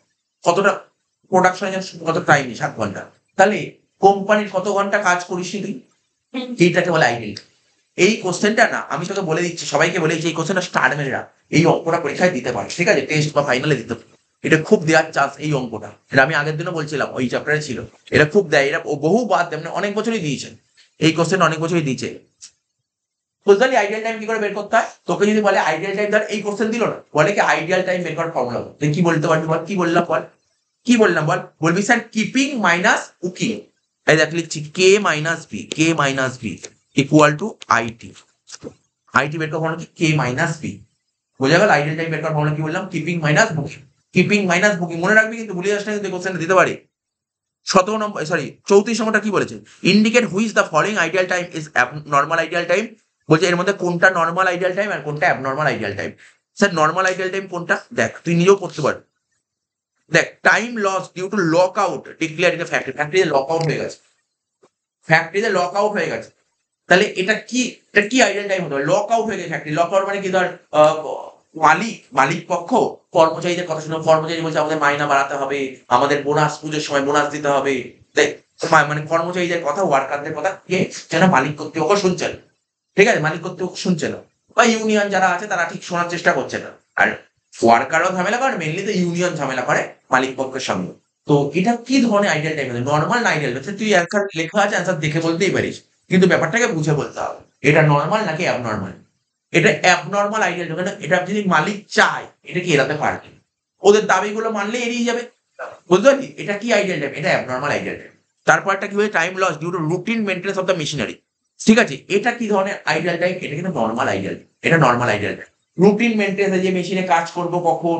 কতটা প্রোডাকশনের কত টাইম, 7 ঘন্টা। তাহলে কোম্পানির কত ঘন্টা কাজ করিস তুই, এইটাকে বলে আইডিয়াল। এই কোশ্চেনটা না আমি তোকে বলে দিচ্ছি, সবাইকে বলে দিচ্ছি, এই কোশ্চেনটা স্টার মেরে রাখ, এই অঙ্কটা পরীক্ষায় দিতে পারে, ঠিক আছে, টেস্ট বা ফাইনালে দিতে পারে। এটা খুব দেওয়ার চান্স, এই অঙ্কটা, এটা আমি আগের দিনও বলছিলাম ওই চ্যাপ্টারে ছিল, এটা খুব দেয়, এটা বহুবার তেমনি অনেক বছরই দিয়েছে, এই কোশ্চেন অনেক বছরই দিয়েছে। বুঝতে পারলি আইডিয়াল টাইম কি করে বের করতে হয়, তোকে যদি বলে আইডিয়াল টাইম, ধর এই কোশ্চেন দিল না, বলে কি আইডিয়াল টাইম বের করার ফর্মুলা, তুই কি বলতে পারবি বল, কি বললাম বল, কি বললাম বল, বলবি স্যার কিপিং মাইনাস বুকিং, এই দেখ লিখছি K minus B, K minus B equal to IT, IT বের করার ফর্মুলা কি, কে মাইনাস বি। বোঝা গেল, আইডিয়াল টাইম বের করার ফর্মুলা কি বললাম, keeping minus booking, keeping minus booking, মনে রাখবি কিন্তু, ভুলে যাস না কিন্তু কোশ্চেন দিতে পারে। 17 নম্বর, সরি 34 নম্বরটা কি বলেছে, indicate which the following ideal time is normal ideal time, বলছে এর মধ্যে কোনটা নর্মাল আইডিয়াল টাইম আর কোনটা abnormal ideal time. Sir normal ideal time কোনটা, দেখ তুই নিজেও করতে পারবি, দেখ time loss due to lock out declare in factory, ফ্যাক্টরিতে লক আউট হয়ে গেছে, ফ্যাক্টরিতে লক আউট হয়ে গেছে, তাহলে এটা কি, এটা কি আইডিয়াল টাইম হতে হবে, লক আউট হয়ে গেছে ফ্যাক্টরি, লক আউট মানে কি, ধর মালিক পক্ষ কর্মচারীদের কথা শুনে, কর্মচারী বলছে আমাদের মাইনা বাড়াতে হবে, আমাদের বোনাস, পুজোর সময় বোনাস দিতে হবে, দেখ মানে কর্মচারীদের কথা, ওয়ার্কারদের কথা কে যেন মালিক কর্তৃপক্ষ শুনছে না, ঠিক আছে, মালিক কর্তৃপক্ষ শুনছে না, বা ইউনিয়ন যারা আছে তারা ঠিক শোনার চেষ্টা করছে না, আর ওয়ার্কারও ঝামেলা করে, মেনলি তো ইউনিয়ন ঝামেলা করে মালিক পক্ষের সঙ্গে। তো এটা কি ধরনের আইডিয়াল টাইম, নর্মাল না আইডিয়াল, তুই অ্যান্সার লেখা আছে অ্যান্সার দেখে বলতেই পারিস, কিন্তু ব্যাপারটাকে বুঝে বলতে হবে, এটা নর্মাল নাকি অ্যাবনর্মাল। এটা অ্যাবনর্মাল আইডিয়াল, এটা যদি মালিক চায় এটা কি এড়াতে পারবে, ওদের দাবিগুলো মানলে এড়িয়ে যাবে, বুঝতে পারলি, এটা কি আইডিয়াল টাইম, এটা অ্যাবনর্মাল আইডিয়াল টাইম। তারপরটা কি হচ্ছে, time loss due to routine maintenance of the machinery, ঠিক আছে, এটা কি ধরনের আইডিয়াল টাইম, এটা কিন্তু নর্মাল আইডিয়াল, এটা normal ideal time. Routine maintenance, যে মেশিনে কাজ করবো কখন,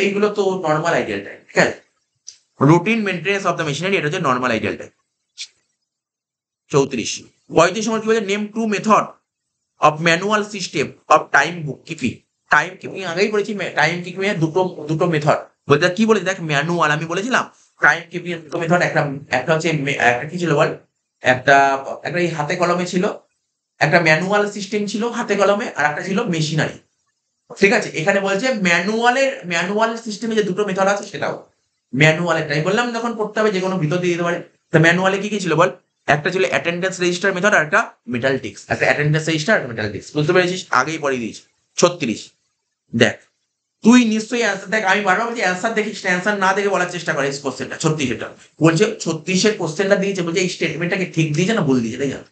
এইগুলো তো নর্মাল আইডিয়াল টাইম, ঠিক আছে, routine maintenance of the machinery, এটা হচ্ছে নর্মাল আইডিয়াল টাইম। 34 35 নম্বর কি বলছে, name two method of manual system of time book keeping. Time keeping আগেই বলেছি, টাইম কিপিং এর দুটো দুটো মেথড বলতে কি বলেছি দেখ, ম্যানুয়াল আমি বলেছিলাম, টাইম কিপিং এর দুটো মেথড, একটা একটা হচ্ছে একটা কি ছিল বল, একটা একটা এই হাতে কলমে ছিল, একটা ম্যানুয়াল সিস্টেম ছিল হাতে কলমে, আর একটা ছিল মেশিনারি। ঠিক আছে, এখানে বলছে ম্যানুয়াল সিস্টেমে যে দুটো মেথড আছে সেটাও ম্যানুয়ালের টাইম বললাম, যখন পড়তে হবে যে কোনো ভিতর দিয়ে দিতে পারে। তো ম্যানুয়ালে কি কি ছিল বল, একটা ছিল অ্যাটেন্ডেন্স রেজিস্টার মেথড আর একটা মেটাল টিক্স, একটা অ্যাটেন্ডেন্স রেজিস্টার আর মেটাল টিক্স, বুঝতে পেরেছিস? আগেই পড়িয়ে দিয়েছি। 36 দেখ, তুই নিশ্চয়ই অ্যান্সার দেখ, আমি বারবার বলছি অ্যান্সার দেখিস না, অ্যান্সার না দেখে বলার চেষ্টা করে। কোশ্চেনটা 36 এটা বলছে, 36-এর কোশ্চেনটা দিয়েছে, বলছে এই স্টেটমেন্টটাকে ঠিক দিয়েছে না ভুল দিয়েছে, তাই জানো?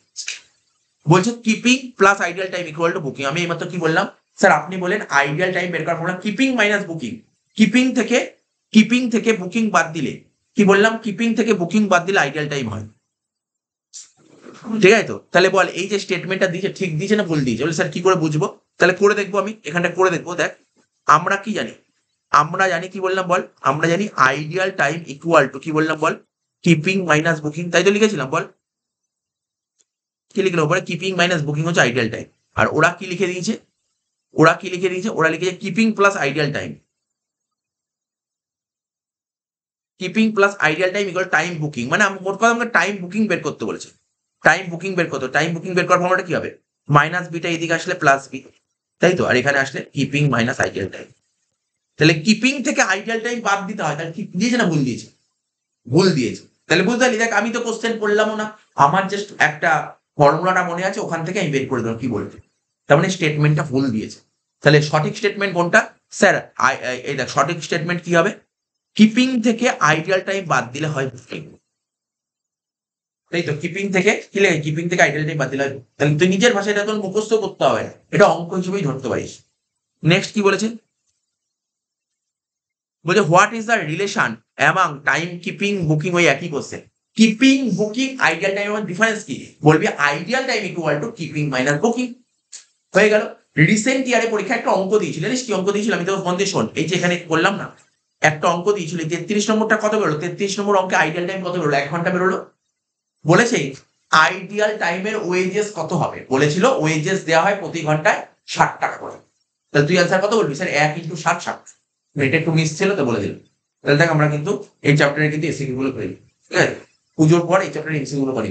বলছে keeping plus ideal time equal to booking. আমি এইমাত্র কি বললাম, স্যার আপনি বলেন আইডিয়াল টাইম বের করার formula keeping minus booking. Keeping থেকে বুকিং বাদ দিলে কি বললাম, কিপিং থেকে বুকিং বাদ দিলে আইডিয়াল টাইম হয়। ঠিক আছে তো, তাহলে বল এই যে স্টেটমেন্টটা দিয়েছে ঠিক দিয়েছে না ভুল দিয়েছে? বলে স্যার কি করে বুঝবো? তাহলে করে দেখবো, আমি এখানটা করে দেখবো। দেখ, আমরা কি জানি, আমরা জানি কি বললাম বল, আমরা জানি আইডিয়াল টাইম ইকুয়াল টু কি বললাম বল, কিপিং মাইনাস বুকিং, তাই তো লিখেছিলাম বল। কি লিখলো ওপরে, কিপিং মাইনাস বুকিং হচ্ছে আইডিয়াল টাইম। আর ওরা কি লিখে দিয়েছে, ওরা লিখেছে keeping plus ideal time, keeping plus ideal time equal time booking. মানে মোট কথা আমাকে টাইম বুকিং বের করতে বলেছে, টাইম বুকিং বের করতে। টাইম বুকিং বের করার ফর্মুলাটা কি হবে, মাইনাস বিটা এদিকে আসলে প্লাস বি, তাই তো, আর এখানে আসলে কিপিং মাইনাস আইডিয়াল টাইম। তাহলে কিপিং থেকে আইডিয়াল টাইম বাদ দিতে হয়, তাহলে ঠিক দিয়েছে না ভুল দিয়েছে? ভুল দিয়েছে। তাহলে বুঝতে পারলি, দেখ আমি তো কোশ্চেন পড়লামও না, আমার জাস্ট একটা ফর্মুলাটা মনে আছে, ওখান থেকে আমি বের করে দেবো কি বলছে। তার মানে স্টেটমেন্টটা ভুল দিয়েছে। তাহলে সঠিক স্টেটমেন্ট কোনটা স্যার? এই দেখ, সঠিক স্টেটমেন্ট কি হবে, কিপিং থেকে আইডিয়াল টাইম বাদ দিলে হয় বুকিং, তাই তো। কিপিং থেকে কি লাগে, কিপিং থেকে আইডিয়াল টাইম বাদ দিলে হয়। তাহলে তুই নিজের ভাষায় এটা তোর মুখস্থ করতে হবে না, এটা অঙ্ক হিসেবেই ধরতে পারিস। নেক্সট কি বলেছে, বলছে what is the relation among time keeping booking, ওই একই question. Keeping booking ideal time এর ডিফারেন্স কি, বলবি ideal time equal to keeping minus booking, হয়ে গেল। রিসেন্ট ইয়ারে পরীক্ষা একটা অঙ্ক দিয়েছিল, জানিস কি অঙ্ক দিয়েছিল? আমি তো মন দিয়ে শোন, এই যে এখানে বললাম না, একটা অঙ্ক দিয়েছিল 33 নম্বরটা কত বেরোলো, 33 নম্বর অঙ্কে আইডিয়াল টাইম কত বেরোলো, 1 ঘন্টা বেরোলো। বলেছে আইডিয়াল টাইমের ওয়েজেস কত হবে, বলেছিল ওয়েজেস দেওয়া হয় প্রতি ঘন্টায় 60 টাকা করে। তাহলে তুই অ্যান্সার কত বলবি, স্যার 1 × 60 60। এটা একটু মিস ছিল তো বলে দিলাম। তাহলে দেখ আমরা কিন্তু এই চ্যাপ্টারে কিন্তু এসিকিউ গুলো করি, ঠিক আছে? পুজোর পর এই চ্যাপ্টারে এসিকিউ গুলো করি।